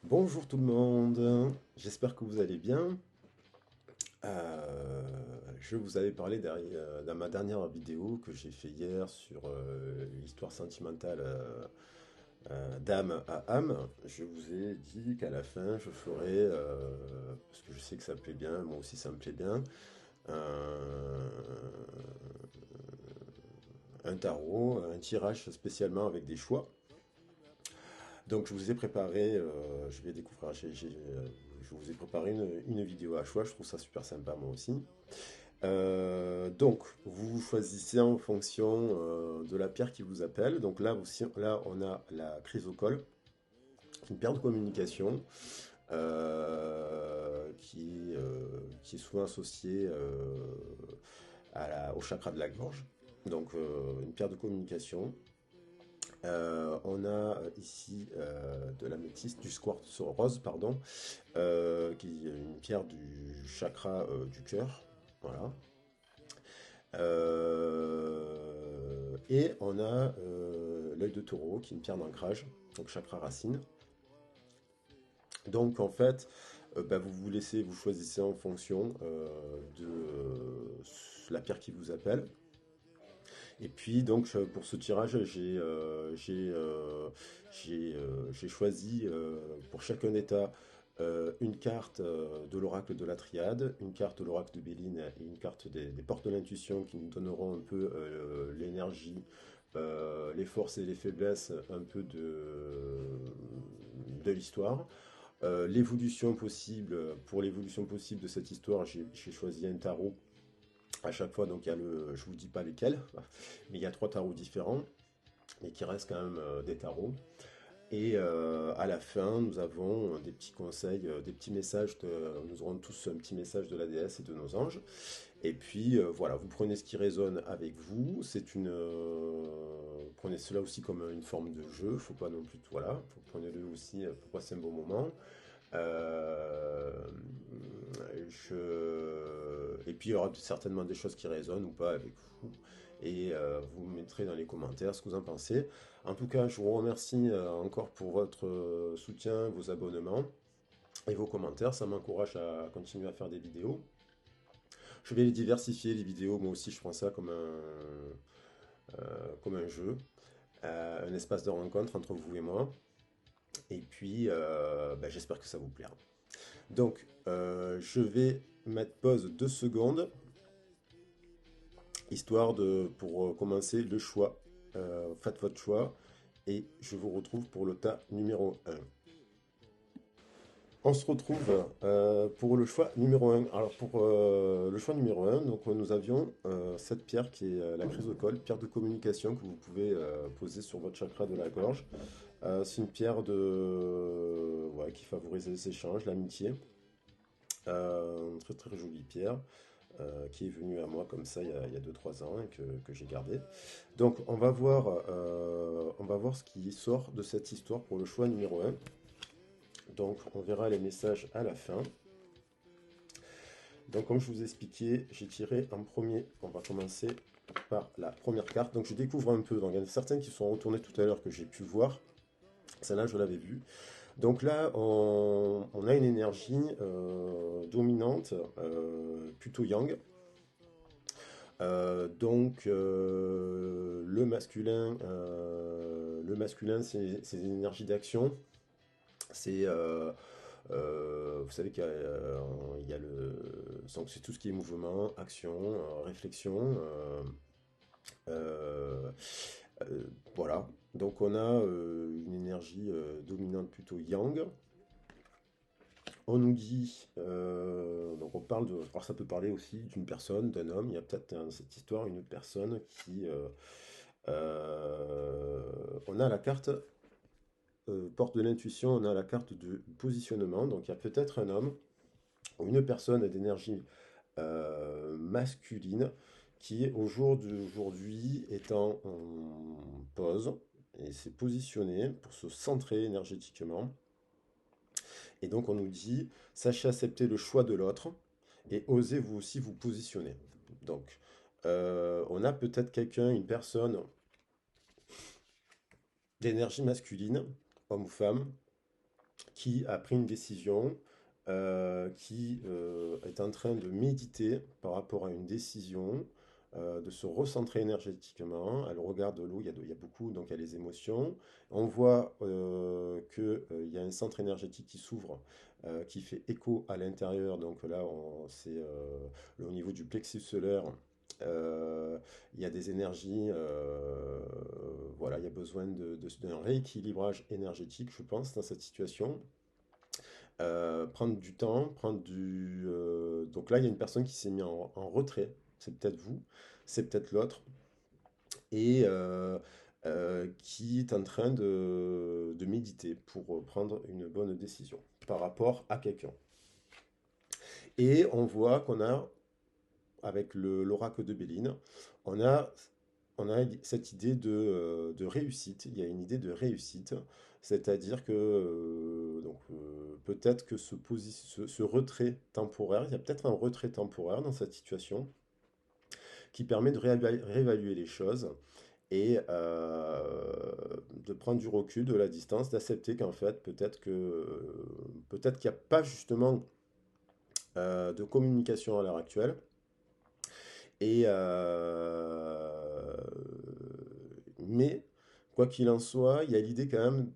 Bonjour tout le monde, j'espère que vous allez bien. Je vous avais parlé dans ma dernière vidéo que j'ai fait hier sur l'histoire sentimentale d'âme à âme. Je vous ai dit qu'à la fin je ferai, parce que je sais que ça me plaît bien, moi aussi ça me plaît bien, un, un tarot, un tirage spécialement avec des choix. Donc je vous ai préparé, je vais découvrir, je vous ai préparé une vidéo à choix, je trouve ça super sympa moi aussi. Donc vous choisissez en fonction de la pierre qui vous appelle. Donc là, là on a la chrysocole, qui est une pierre de communication qui est souvent associée au chakra de la gorge. Donc une pierre de communication. On a ici de l'améthyste, du quartz rose, pardon, qui est une pierre du chakra du cœur. Voilà. Et on a l'œil de taureau, qui est une pierre d'ancrage, donc chakra racine. Donc en fait, bah, vous choisissez en fonction de la pierre qui vous appelle. Et puis donc pour ce tirage, j'ai choisi pour chacun état une carte de l'oracle de la Triade, une carte de l'oracle de Béline et une carte des portes de l'intuition qui nous donneront un peu l'énergie, les forces et les faiblesses un peu de l'histoire. L'évolution possible, pour l'évolution possible de cette histoire, j'ai choisi un tarot à chaque fois, donc il y a je vous dis pas lesquels, mais il y a trois tarots différents, mais qui restent quand même des tarots. Et à la fin, nous avons des petits conseils, des petits messages, nous aurons tous un petit message de la déesse et de nos anges. Et puis voilà, vous prenez ce qui résonne avec vous. Prenez cela aussi comme une forme de jeu. Faut pas non plus, voilà, prenez-le aussi pour passer un bon moment. Euh, et puis il y aura certainement des choses qui résonnent ou pas avec vous. Et vous me mettrez dans les commentaires ce que vous en pensez. En tout cas, je vous remercie encore pour votre soutien, vos abonnements et vos commentaires. Ça m'encourage à continuer à faire des vidéos. Je vais les diversifier, les vidéos. Moi aussi, je prends ça comme un jeu, un espace de rencontre entre vous et moi. Et puis, bah, j'espère que ça vous plaira. Donc, je vais mettre pause 2 secondes, histoire pour commencer le choix. Faites votre choix et je vous retrouve pour le tas numéro 1. On se retrouve pour le choix numéro 1. Alors pour le choix numéro 1, donc, nous avions cette pierre qui est la chrysocole, pierre de communication que vous pouvez poser sur votre chakra de la gorge. C'est une pierre ouais, qui favorise les échanges, l'amitié. Une très très jolie pierre qui est venue à moi comme ça il y a 2-3 ans et que j'ai gardée. Donc on va voir ce qui sort de cette histoire pour le choix numéro 1. Donc on verra les messages à la fin. Donc comme je vous ai expliqué, j'ai tiré en premier, on va commencer par la première carte. Donc je découvre un peu, donc il y en a certaines qui sont retournées tout à l'heure que j'ai pu voir. Celle-là je l'avais vue. Donc là on a une énergie dominante, plutôt yang. Le masculin c'est des énergies d'action. C'est vous savez qu'il y a donc c'est tout ce qui est mouvement, action, réflexion. Euh, voilà. Donc on a une énergie dominante plutôt yang. On nous dit, donc on parle de, alors ça peut parler aussi d'une personne, d'un homme. Il y a peut-être dans cette histoire une personne qui, on a la carte porte de l'intuition, on a la carte de positionnement. Donc il y a peut-être un homme ou une personne d'énergie masculine qui, au jour d'aujourd'hui, est en pause et s'est positionné pour se centrer énergétiquement. Et donc on nous dit, sachez accepter le choix de l'autre et osez vous aussi vous positionner. Donc on a peut-être quelqu'un, une personne d'énergie masculine, homme ou femme, qui a pris une décision, qui est en train de méditer par rapport à une décision, de se recentrer énergétiquement. Elle regarde l'eau, il y a beaucoup, donc il y a les émotions. On voit qu'il y a un centre énergétique qui s'ouvre, qui fait écho à l'intérieur. Donc là, c'est au niveau du plexus solaire. Euh, il y a des énergies, voilà, il y a besoin d'un rééquilibrage énergétique, je pense, dans cette situation. Prendre du temps, donc là, il y a une personne qui s'est mise en retrait. C'est peut-être vous, c'est peut-être l'autre, et qui est en train de méditer pour prendre une bonne décision par rapport à quelqu'un. Et on voit qu'on a, avec l'oracle de Béline, on a, on a cette idée de réussite. Il y a une idée de réussite, c'est-à-dire que peut-être que ce retrait temporaire, il y a peut-être un retrait temporaire dans cette situation qui permet de réévaluer les choses et de prendre du recul, de la distance, d'accepter qu'en fait, peut-être qu'il n'y a pas justement de communication à l'heure actuelle. Et, mais, quoi qu'il en soit, il y a l'idée quand même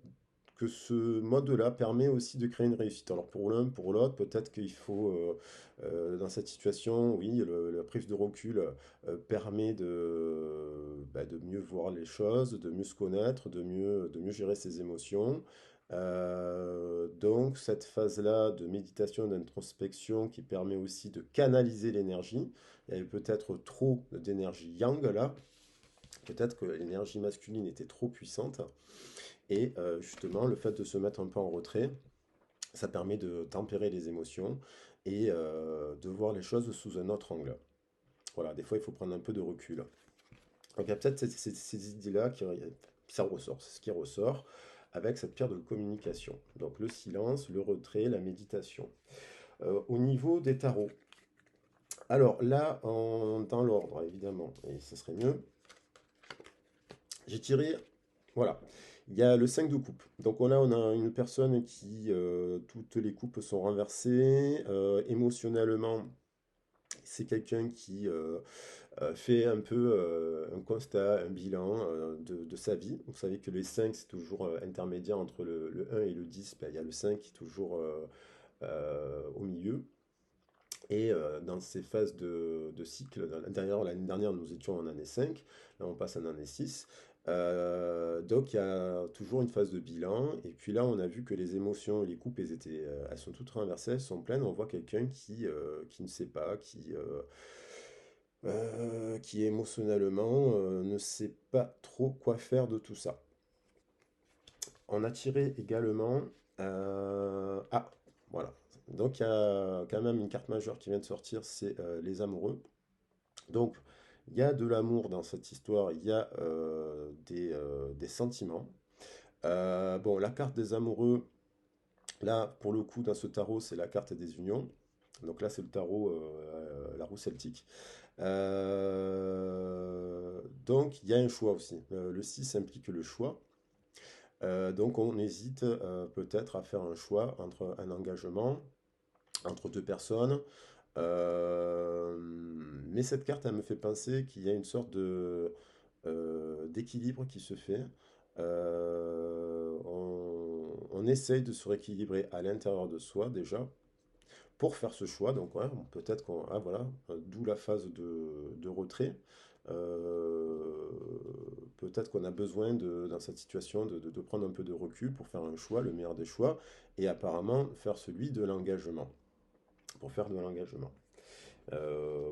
que ce mode-là permet aussi de créer une réussite. Alors pour l'un, pour l'autre, peut-être qu'il faut, dans cette situation, oui, la prise de recul permet de mieux voir les choses, de mieux se connaître, de mieux gérer ses émotions. Donc cette phase-là de méditation, d'introspection qui permet aussi de canaliser l'énergie. Il y avait peut-être trop d'énergie yang là, peut-être que l'énergie masculine était trop puissante. Et justement, le fait de se mettre un peu en retrait, ça permet de tempérer les émotions et de voir les choses sous un autre angle. Voilà, des fois, il faut prendre un peu de recul. Donc, il y a peut-être ces idées-là ça ressort, c'est ce qui ressort avec cette pierre de communication. Donc, le silence, le retrait, la méditation. Au niveau des tarots, alors là, dans l'ordre, évidemment, et ce serait mieux, j'ai tiré, voilà. Il y a le 5 de coupe. Donc là, on a une personne qui, toutes les coupes sont renversées. Émotionnellement, c'est quelqu'un qui fait un peu un constat, un bilan de sa vie. Vous savez que les 5 c'est toujours intermédiaire entre le 1 et le 10. Ben, il y a le 5 qui est toujours au milieu. Et dans ces phases de cycle, d'ailleurs l'année dernière nous étions en année 5, là on passe en année 6. Donc il y a toujours une phase de bilan, et puis là on a vu que les émotions et les coupes elles sont toutes renversées, elles sont pleines. On voit quelqu'un qui ne sait pas, qui émotionnellement ne sait pas trop quoi faire de tout ça. On a tiré également. Ah, voilà. Donc il y a quand même une carte majeure qui vient de sortir, c'est les amoureux. Donc il y a de l'amour dans cette histoire, il y a des sentiments. Bon, la carte des amoureux, là pour le coup dans ce tarot, c'est la carte des unions. Donc là c'est le tarot, la roue celtique. Donc il y a un choix aussi. Le 6 implique le choix. Donc on hésite peut-être à faire un choix entre un engagement, entre deux personnes. Euh, mais cette carte, elle me fait penser qu'il y a une sorte d'équilibre qui se fait. On essaye de se rééquilibrer à l'intérieur de soi déjà pour faire ce choix. Donc ouais, peut-être qu'on... Ah voilà, d'où la phase de retrait. Euh, Peut-être qu'on a besoin dans cette situation de prendre un peu de recul pour faire un choix, le meilleur des choix, et apparemment faire celui de l'engagement, pour faire de l'engagement.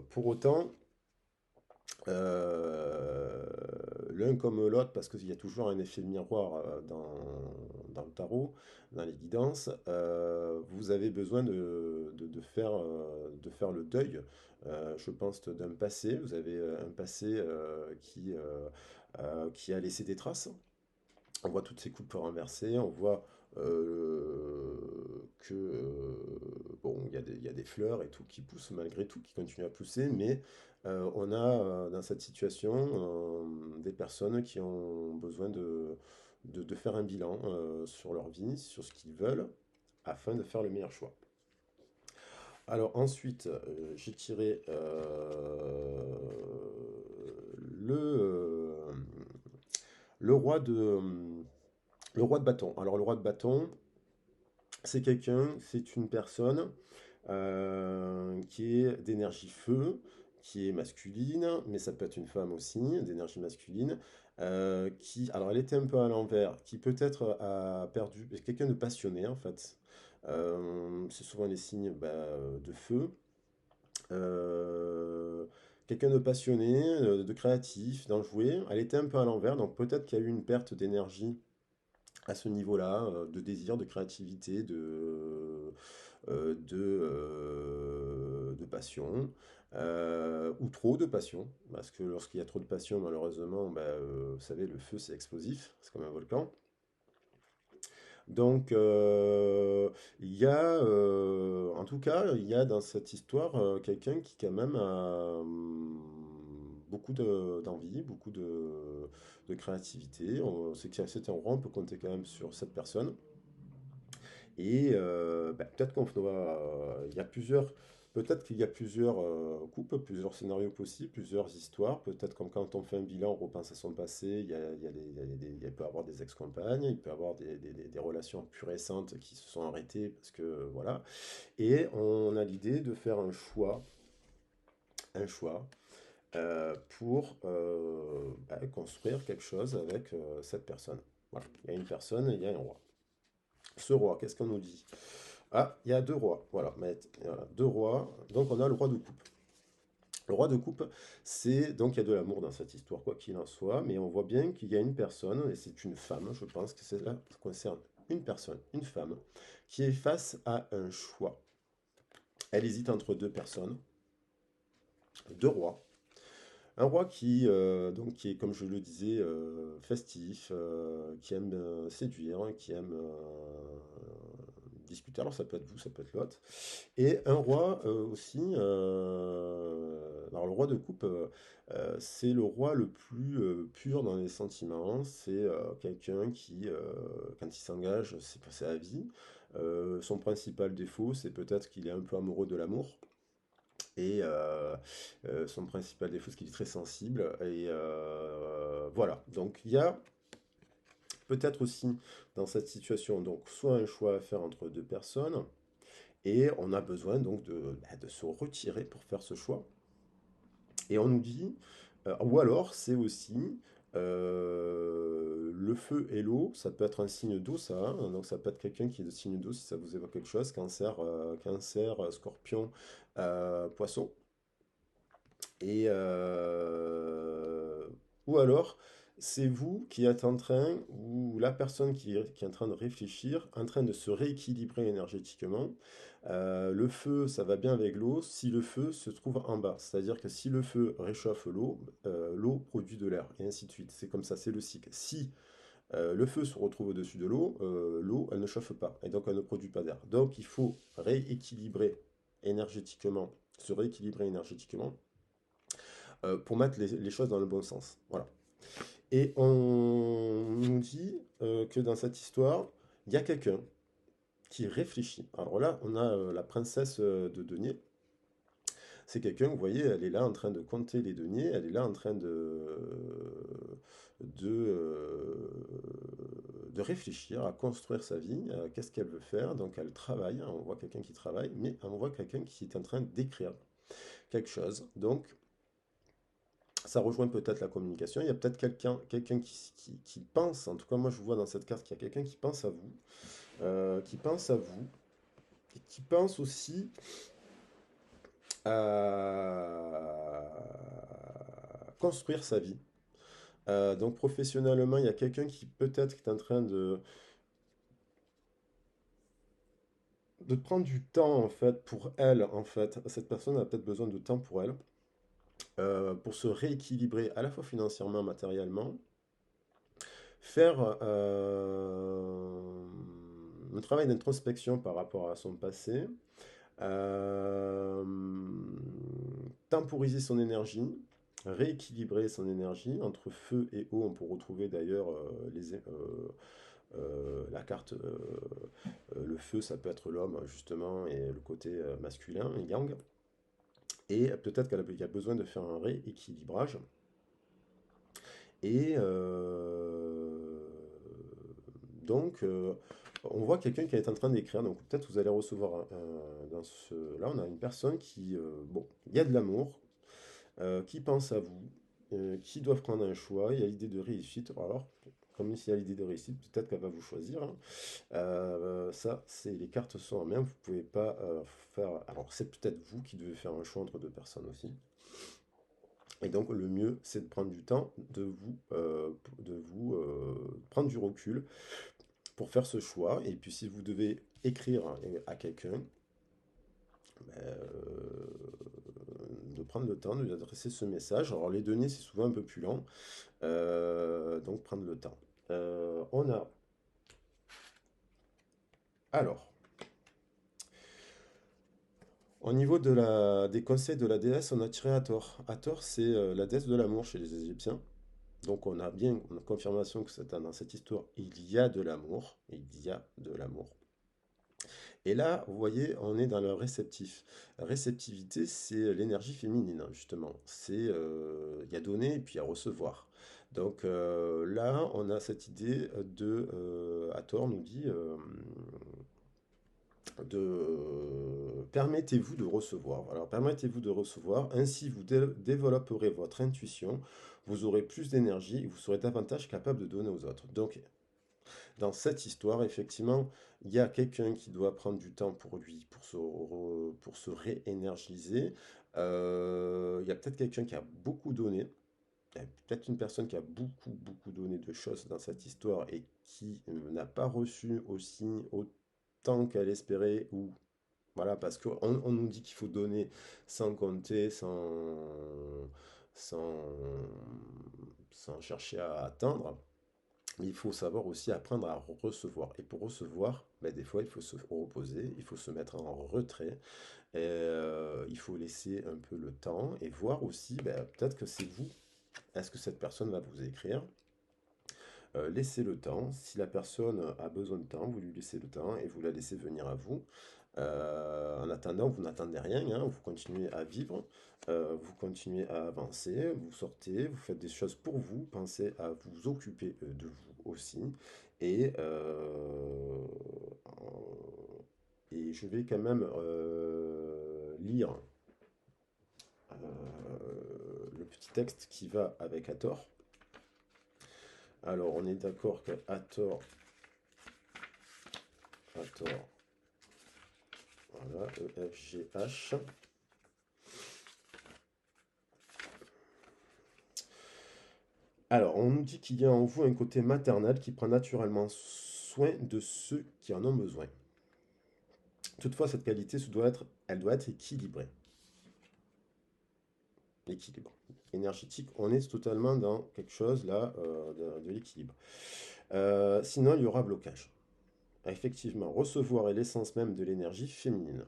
Pour autant, euh, l'un comme l'autre, parce qu'il y a toujours un effet miroir dans le tarot, dans les guidances, vous avez besoin de faire le deuil, je pense, d'un passé. Vous avez un passé qui a laissé des traces. On voit toutes ces coupes renversées, on voit que bon, il y a des fleurs et tout qui poussent malgré tout, qui continuent à pousser, mais on a dans cette situation des personnes qui ont besoin de faire un bilan sur leur vie, sur ce qu'ils veulent. afin de faire le meilleur choix. Alors ensuite, j'ai tiré le, euh, le roi de, le roi de bâton. Alors le roi de bâton, c'est une personne qui est d'énergie feu, qui est masculine, mais ça peut être une femme aussi, d'énergie masculine, alors elle était un peu à l'envers, qui peut-être a perdu, c'est quelqu'un de passionné en fait. C'est souvent les signes de feu. Euh, Quelqu'un de passionné, de créatif, d'enjoué. Elle était un peu à l'envers, donc peut-être qu'il y a eu une perte d'énergie à ce niveau-là, de désir, de créativité, de passion, ou trop de passion, parce que lorsqu'il y a trop de passion, malheureusement, vous savez, le feu c'est explosif, c'est comme un volcan. Donc, il y a, en tout cas, il y a dans cette histoire quelqu'un qui quand même a beaucoup d'envie, beaucoup de créativité. On sait que c'est un roi, on peut compter quand même sur cette personne. Et peut-être qu'on doit, il y a plusieurs, peut-être qu'il y a plusieurs couples, plusieurs scénarios possibles, plusieurs histoires. Peut-être comme quand on fait un bilan, on repense à son passé. Il peut y avoir des ex-compagnes, il peut y avoir des relations plus récentes qui se sont arrêtées parce que voilà. Et on a l'idée de faire un choix pour construire quelque chose avec cette personne. Voilà. Il y a une personne, il y a un roi. Ce roi, qu'est-ce qu'on nous dit? Ah, il y a deux rois. Voilà, voilà, deux rois. Donc on a le roi de coupe. Le roi de coupe, c'est donc il y a de l'amour dans cette histoire, quoi qu'il en soit, mais on voit bien qu'il y a une personne, et c'est une femme, je pense que cela concerne une personne, une femme, qui est face à un choix. Elle hésite entre deux personnes, deux rois. Un roi qui est, comme je le disais, festif, qui aime séduire, qui aime discuter. Alors ça peut être vous, ça peut être l'autre. Et un roi aussi, alors le roi de coupe, c'est le roi le plus pur dans les sentiments. C'est quelqu'un qui, quand il s'engage, c'est passer à vie. Son principal défaut, c'est peut-être qu'il est un peu amoureux de l'amour. Et son principal défaut, c'est qu'il est très sensible. Et voilà. Donc il y a peut-être aussi dans cette situation, donc soit un choix à faire entre deux personnes, et on a besoin donc de se retirer pour faire ce choix. Et on nous dit, ou alors c'est aussi le feu et l'eau, ça peut être un signe d'eau, ça, hein. Donc ça peut être quelqu'un qui est de signe d'eau si ça vous évoque quelque chose, cancer, scorpion, poisson. Et ou alors, c'est vous qui êtes en train, ou la personne qui est en train de réfléchir, en train de se rééquilibrer énergétiquement. Le feu, ça va bien avec l'eau si le feu se trouve en bas. C'est-à-dire que si le feu réchauffe l'eau, l'eau produit de l'air, et ainsi de suite. C'est comme ça, c'est le cycle. Si le feu se retrouve au-dessus de l'eau, l'eau, elle ne chauffe pas, et donc elle ne produit pas d'air. Donc il faut rééquilibrer énergétiquement, se rééquilibrer énergétiquement pour mettre les choses dans le bon sens. Voilà. Et on nous dit que dans cette histoire, il y a quelqu'un qui réfléchit. Alors là, on a la princesse de denier. C'est quelqu'un, vous voyez, elle est là en train de compter les deniers, elle est là en train de, de réfléchir à construire sa vie, à qu'est-ce qu'elle veut faire. Donc elle travaille, hein, on voit quelqu'un qui travaille, mais on voit quelqu'un qui est en train d'écrire quelque chose. Donc ça rejoint peut-être la communication. Il y a peut-être quelqu'un qui pense, en tout cas moi je vois dans cette carte qu'il y a quelqu'un qui pense à vous, et qui pense aussi à construire sa vie. Donc professionnellement, il y a quelqu'un qui peut-être est en train de prendre du temps en fait pour elle, en fait. Cette personne a peut-être besoin de temps pour elle, pour se rééquilibrer à la fois financièrement, matériellement, faire un travail d'introspection par rapport à son passé, euh, temporiser son énergie, rééquilibrer son énergie entre feu et eau. On peut retrouver d'ailleurs La carte, le feu, ça peut être l'homme, justement, et le côté masculin, yang. Et peut-être qu'elle a besoin de faire un rééquilibrage. Et donc, on voit quelqu'un qui est en train d'écrire. Donc, peut-être vous allez recevoir dans ce... Là, on a une personne qui... bon, il y a de l'amour, qui pense à vous, qui doit prendre un choix. Il y a l'idée de réussite. Alors, comme s'il y a l'idée de réussite, peut-être qu'elle va vous choisir, hein. Ça, c'est les cartes sont en main. Vous pouvez pas faire. Alors, c'est peut-être vous qui devez faire un choix entre deux personnes aussi. Et donc, le mieux, c'est de prendre du temps, de vous prendre du recul pour faire ce choix. Et puis, si vous devez écrire à quelqu'un, ben, de prendre le temps de lui adresser ce message. Alors, les données, c'est souvent un peu plus lent, donc prendre le temps. On a. Alors, au niveau des conseils de la déesse, on a tiré Hathor. Hathor, c'est la déesse de l'amour chez les Égyptiens. Donc on a bien une confirmation que dans cette histoire, il y a de l'amour. Il y a de l'amour. Et là, vous voyez, on est dans le réceptif. La réceptivité, c'est l'énergie féminine, hein, justement. Il y a donner et puis il y a recevoir. Donc là, on a cette idée Hathor nous dit, permettez-vous de recevoir. Alors, permettez-vous de recevoir, ainsi vous développerez votre intuition, vous aurez plus d'énergie et vous serez davantage capable de donner aux autres. Donc, dans cette histoire, effectivement, il y a quelqu'un qui doit prendre du temps pour lui, pour se réénergiser. Il y a peut-être quelqu'un qui a beaucoup donné. Il y a peut-être une personne qui a beaucoup, beaucoup donné de choses dans cette histoire et qui n'a pas reçu aussi autant qu'elle espérait ou voilà, parce qu'on nous dit qu'il faut donner sans compter, sans, sans chercher à atteindre. Mais il faut savoir aussi apprendre à recevoir. Et pour recevoir, ben, des fois, il faut se reposer, il faut se mettre en retrait, et, il faut laisser un peu le temps et voir aussi, ben, peut-être que c'est vous. Est-ce que cette personne va vous écrire? Laissez le temps. Si la personne a besoin de temps, vous lui laissez le temps et vous la laissez venir à vous. En attendant, vous n'attendez rien, hein, vous continuez à vivre, vous continuez à avancer, vous sortez, vous faites des choses pour vous, pensez à vous occuper de vous aussi. Et, et je vais quand même lire le petit texte qui va avec Hathor. Alors, on est d'accord que Hathor, voilà, EFGH. Alors, on nous dit qu'il y a en vous un côté maternel qui prend naturellement soin de ceux qui en ont besoin. Toutefois, cette qualité elle doit être équilibrée. L'équilibre énergétique, on est totalement dans quelque chose là de l'équilibre. Sinon, il y aura blocage. Effectivement, recevoir est l'essence même de l'énergie féminine.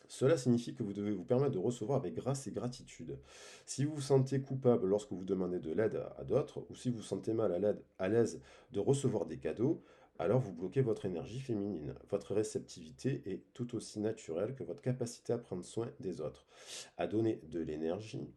Cela signifie que vous devez vous permettre de recevoir avec grâce et gratitude. Si vous vous sentez coupable lorsque vous demandez de l'aide à d'autres, ou si vous vous sentez mal à l'aise de recevoir des cadeaux, alors vous bloquez votre énergie féminine. Votre réceptivité est tout aussi naturelle que votre capacité à prendre soin des autres, à donner de l'énergie,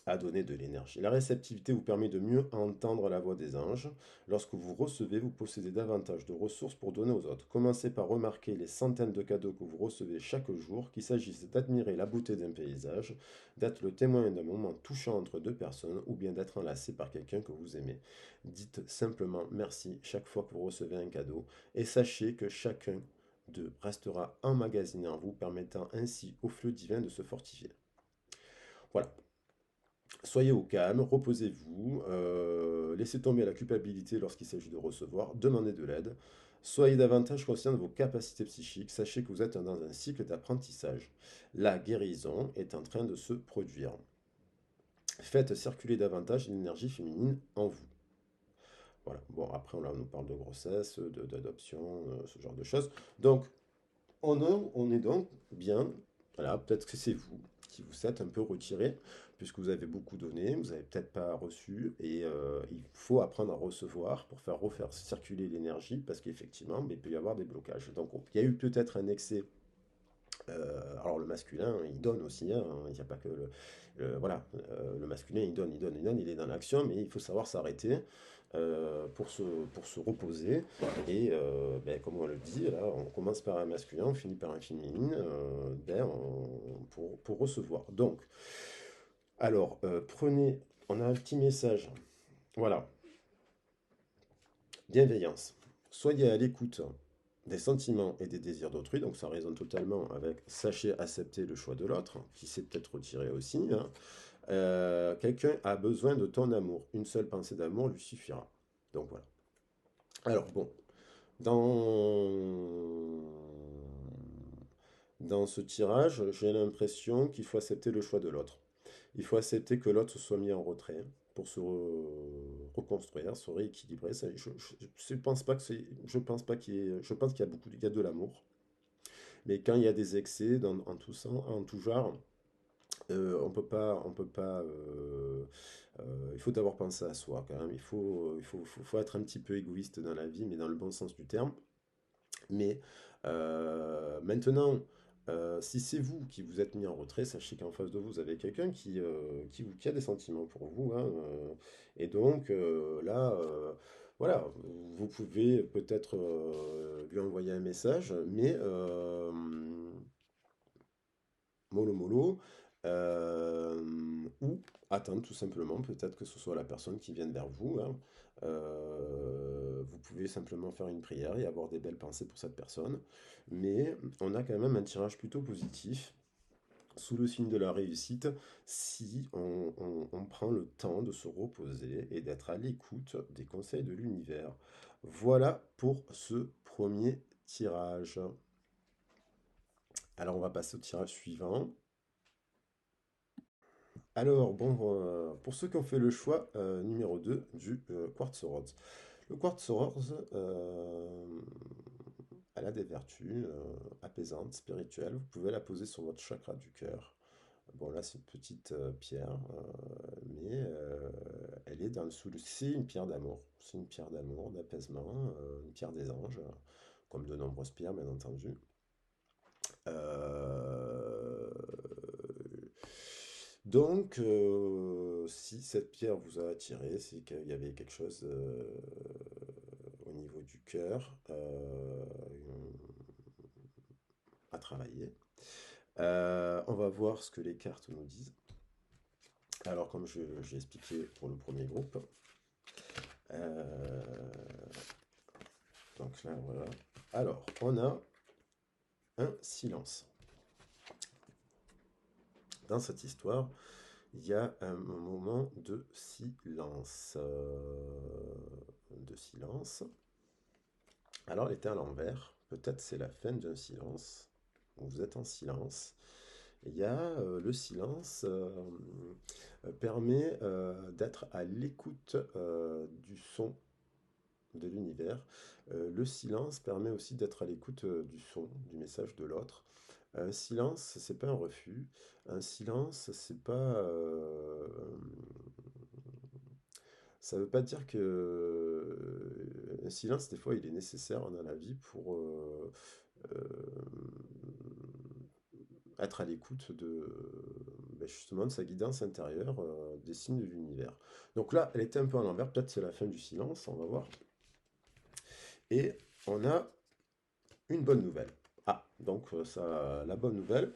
à donner de l'énergie. La réceptivité vous permet de mieux entendre la voix des anges. Lorsque vous recevez, vous possédez davantage de ressources pour donner aux autres. Commencez par remarquer les centaines de cadeaux que vous recevez chaque jour, qu'il s'agisse d'admirer la beauté d'un paysage, d'être le témoin d'un moment touchant entre deux personnes, ou bien d'être enlacé par quelqu'un que vous aimez. Dites simplement merci chaque fois que vous recevez un cadeau, et sachez que chacun d'eux restera emmagasiné en vous, permettant ainsi au flux divin de se fortifier. Voilà. Soyez au calme, reposez-vous, laissez tomber la culpabilité lorsqu'il s'agit de recevoir, demandez de l'aide. Soyez davantage conscient de vos capacités psychiques, sachez que vous êtes dans un cycle d'apprentissage. La guérison est en train de se produire. Faites circuler davantage l'énergie féminine en vous. Voilà, bon après là on nous parle de grossesse, d'adoption, ce genre de choses. Donc on est donc bien, voilà, peut-être que c'est vous. qui vous êtes un peu retiré, puisque vous avez beaucoup donné, vous n'avez peut-être pas reçu, et il faut apprendre à recevoir pour faire refaire circuler l'énergie, parce qu'effectivement, mais il peut y avoir des blocages. Donc il y a eu peut-être un excès. Alors le masculin, il donne aussi, hein, il n'y a pas que voilà, le masculin, il donne, il donne, il donne, il est dans l'action, mais il faut savoir s'arrêter pour se reposer. Et ben, comme on le dit, là, on commence par un masculin, on finit par un féminin, ben, pour recevoir. Donc, alors, on a un petit message. Voilà, bienveillance. Soyez à l'écoute des sentiments et des désirs d'autrui, donc ça résonne totalement avec sachez accepter le choix de l'autre, qui s'est peut-être retiré aussi, hein. Quelqu'un a besoin de ton amour, une seule pensée d'amour lui suffira. Donc voilà. Alors bon, dans, dans ce tirage, j'ai l'impression qu'il faut accepter le choix de l'autre. Il faut accepter que l'autre soit mis en retrait pour se reconstruire, se rééquilibrer. Je pense pas que je pense pas je pense qu'il y a il y a de l'amour. Mais quand il y a des excès en tout sens, en tout genre, on peut pas. Il faut d'abord penser à soi quand même. Faut être un petit peu égoïste dans la vie, mais dans le bon sens du terme. Mais maintenant, si c'est vous qui vous êtes mis en retrait, sachez qu'en face de vous, vous avez quelqu'un qui a des sentiments pour vous, hein, et donc là, voilà, vous pouvez peut-être lui envoyer un message, mais mollo mollo, ou attendre tout simplement, peut-être que ce soit la personne qui vienne vers vous, hein. Vous pouvez simplement faire une prière et avoir des belles pensées pour cette personne, mais on a quand même un tirage plutôt positif, sous le signe de la réussite, si on prend le temps de se reposer et d'être à l'écoute des conseils de l'univers. Voilà pour ce premier tirage. Alors on va passer au tirage suivant. Alors, bon, pour ceux qui ont fait le choix numéro 2 du Quartz Rose. Le Quartz Rose, elle a des vertus apaisantes, spirituelles. Vous pouvez la poser sur votre chakra du cœur. Bon, là, c'est une petite pierre, mais elle est dans le sous. C'est une pierre d'amour. C'est une pierre d'amour, d'apaisement, une pierre des anges, comme de nombreuses pierres, bien entendu. Euh, Donc, si cette pierre vous a attiré, c'est qu'il y avait quelque chose au niveau du cœur à travailler. On va voir ce que les cartes nous disent. Alors, comme j'ai expliqué pour le premier groupe, euh, donc là, voilà. Alors, on a un silence. Dans cette histoire, il y a un moment de silence. De silence. Alors, elle était à l'envers. Peut-être c'est la fin d'un silence. Vous êtes en silence. Il y a le silence permet d'être à l'écoute du son de l'univers. Le silence permet aussi d'être à l'écoute du son, du message de l'autre. Un silence, c'est pas un refus. Un silence, c'est pas. Ça veut pas dire que un silence, des fois, il est nécessaire dans la vie pour être à l'écoute ben, justement de sa guidance intérieure, des signes de l'univers. Donc là, elle était un peu à l'envers, peut-être c'est la fin du silence, on va voir. Et on a une bonne nouvelle. Ah, donc ça, la bonne nouvelle.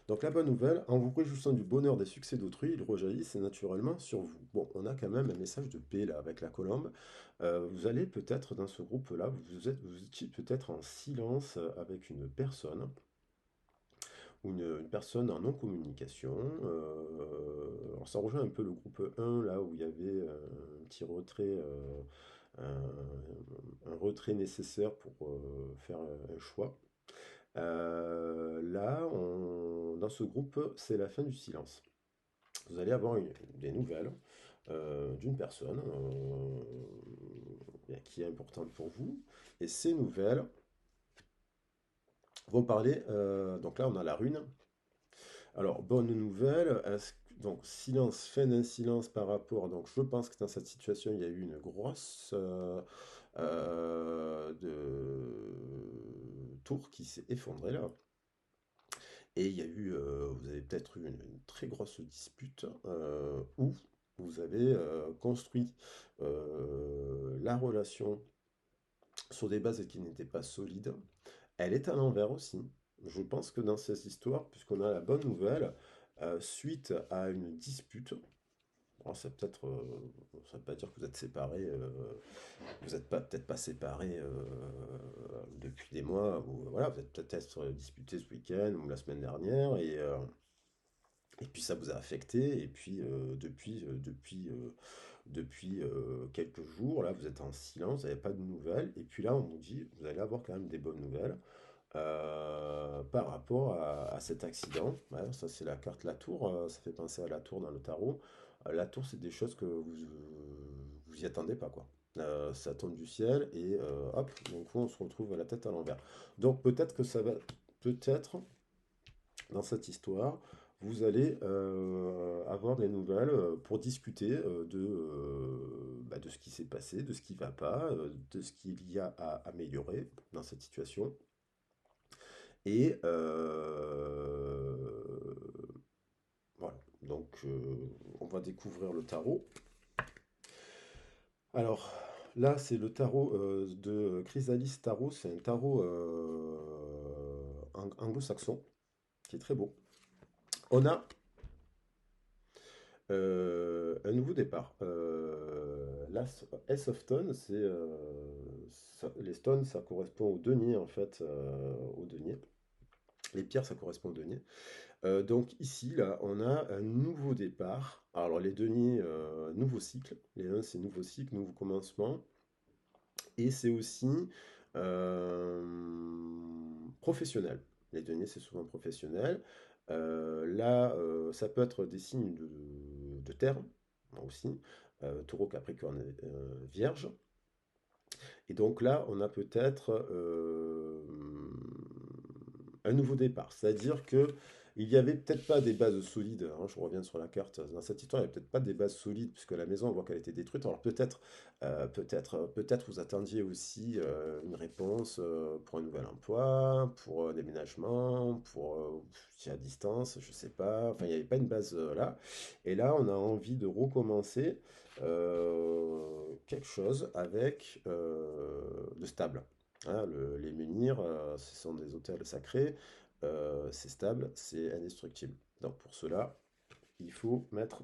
Donc la bonne nouvelle, en vous réjouissant du bonheur des succès d'autrui, ils rejaillissent naturellement sur vous. Bon, on a quand même un message de paix là avec la colombe. Vous allez peut-être dans ce groupe-là, vous étiez peut-être en silence avec une personne, ou une personne en non-communication. Alors ça rejoint un peu le groupe 1, là où il y avait un petit retrait, un retrait nécessaire pour faire un choix. Là, dans ce groupe, c'est la fin du silence. Vous allez avoir des nouvelles d'une personne qui est importante pour vous. Et ces nouvelles vont parler. Donc là, on a la rune. Alors, bonne nouvelle. Donc, silence, fin d'un silence par rapport. Donc, je pense que dans cette situation, il y a eu une grosse de tour qui s'est effondrée là. Et il y a eu, vous avez peut-être eu une très grosse dispute où vous avez construit la relation sur des bases qui n'étaient pas solides. Elle est à l'envers aussi. Je pense que dans ces histoires, puisqu'on a la bonne nouvelle, suite à une dispute, alors c'est peut-être, ça veut pas dire que vous êtes séparés, vous n'êtes pas peut-être pas séparés depuis des mois, ou voilà, vous êtes peut-être disputés ce week-end ou la semaine dernière, et puis ça vous a affecté, et puis depuis quelques jours, là, vous êtes en silence, vous n'avez pas de nouvelles, et puis là, on vous dit, vous allez avoir quand même des bonnes nouvelles par rapport à cet accident. Ouais, ça, c'est la carte La Tour, ça fait penser à la tour dans le tarot. La tour, c'est des choses que vous y attendez pas, quoi. Ça tombe du ciel et hop, d'un coup, on se retrouve à la tête à l'envers. Donc peut-être que ça va, peut-être dans cette histoire, vous allez avoir des nouvelles pour discuter de ce qui s'est passé, de ce qui va pas, de ce qu'il y a à améliorer dans cette situation. Et voilà, donc on va découvrir le tarot. Alors là, c'est le tarot de Chrysalis Tarot, c'est un tarot anglo-saxon qui est très beau. On a un nouveau départ. L'Ace of Stone, les stones, ça correspond au denier en fait, au denier. Les pierres, ça correspond au denier. Donc ici, là, on a un nouveau départ. Alors les deniers, nouveau cycle. Les 1, c'est nouveau cycle, nouveau commencement. Et c'est aussi euh, professionnel. Les deniers, c'est souvent professionnel. Là, ça peut être des signes de terre aussi. Taureau, Capricorne, Vierge. Et donc là, on a peut-être un nouveau départ. C'est-à-dire que il n'y avait peut-être pas des bases solides, hein, je reviens sur la carte, dans cette histoire, il n'y avait peut-être pas des bases solides, puisque la maison, on voit qu'elle a été détruite. Alors peut-être vous attendiez aussi une réponse pour un nouvel emploi, pour un déménagement, pour si à distance, je sais pas. Enfin, il n'y avait pas une base là. Et là, on a envie de recommencer quelque chose avec de stable. Hein, les menhirs, ce sont des hôtels sacrés, c'est stable, c'est indestructible. Donc pour cela, il faut mettre,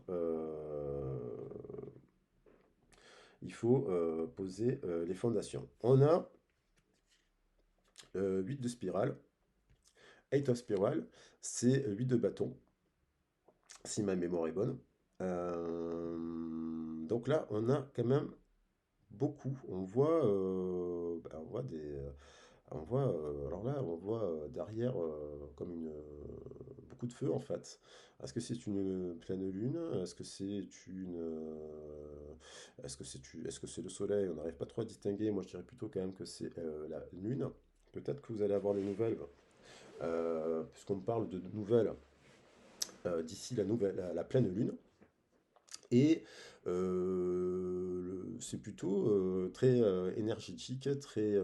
il faut poser les fondations. On a 8 de spirale, 8 of spiral, c'est 8 de bâton, si ma mémoire est bonne. Donc là, on a quand même beaucoup. On voit alors là, on voit derrière comme beaucoup de feu en fait. Est-ce que c'est une pleine lune? Est-ce que c'est le soleil? On n'arrive pas trop à distinguer. Moi, je dirais plutôt quand même que c'est la lune. Peut-être que vous allez avoir les nouvelles, puisqu'on parle de nouvelles d'ici la pleine lune. Et c'est plutôt très énergétique, très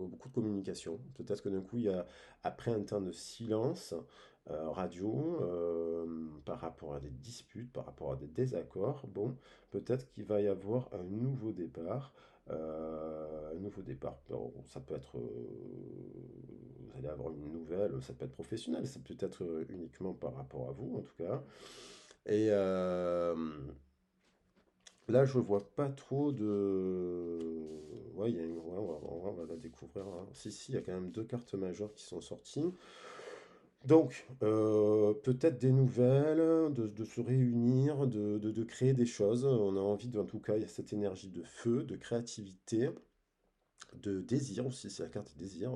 beaucoup de communication. Peut-être que d'un coup, il y a, après un temps de silence radio, par rapport à des disputes, par rapport à des désaccords, bon, peut-être qu'il va y avoir un nouveau départ. Un nouveau départ. Bon, ça peut être, vous allez avoir une nouvelle, ça peut être professionnel, ça peut être uniquement par rapport à vous en tout cas. Et là, je vois pas trop de. Ouais, il y a ouais, on va la découvrir, hein. Si, il y a quand même deux cartes majeures qui sont sorties. Donc, peut-être des nouvelles, de se réunir, de créer des choses. On a envie, en tout cas, il y a cette énergie de feu, de créativité, de désir aussi. C'est la carte désir.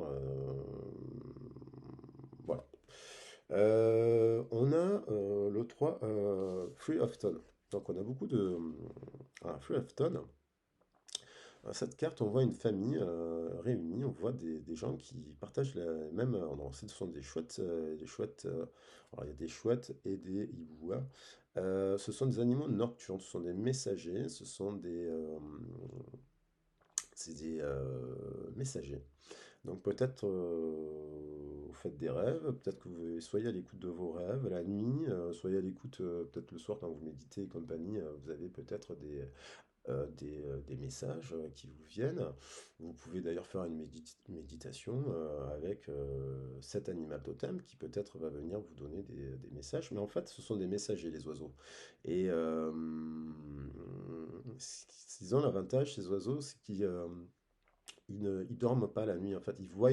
Voilà. On a le 3 Free of Stone. Donc, on a beaucoup de. Free of Stone. À cette carte, on voit une famille réunie, on voit des gens qui partagent la même. Non, ce sont des chouettes. Alors, il y a des chouettes et des hiboux, hein. Ce sont des animaux nocturnes, ce sont des messagers, c'est des messagers. Donc peut-être vous faites des rêves, peut-être que vous soyez à l'écoute de vos rêves la nuit, soyez à l'écoute peut-être le soir quand vous méditez et compagnie, vous avez peut-être des messages qui vous viennent. Vous pouvez d'ailleurs faire une méditation avec cet animal totem qui peut-être va venir vous donner des messages. Mais en fait, ce sont des messagers, les oiseaux. Et ils ont l'avantage, ces oiseaux, c'est qu'ils dorment pas la nuit. En fait, ils voient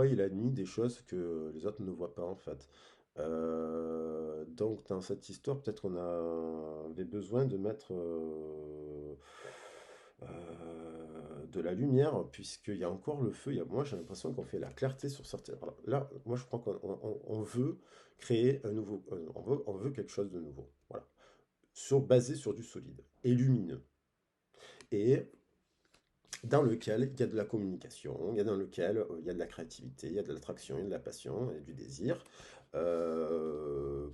la nuit des choses que les autres ne voient pas, en fait. Donc, dans cette histoire, peut-être qu'on avait besoin de mettre de la lumière, puisqu'il y a encore le feu. Moi, j'ai l'impression qu'on fait la clarté sur certains. Alors là, moi, je crois qu'on veut créer un nouveau. On veut quelque chose de nouveau. Voilà. Basé sur du solide et lumineux. Et dans lequel il y a de la communication, dans lequel il y a de la créativité, il y a de l'attraction, il y a de la passion et du désir,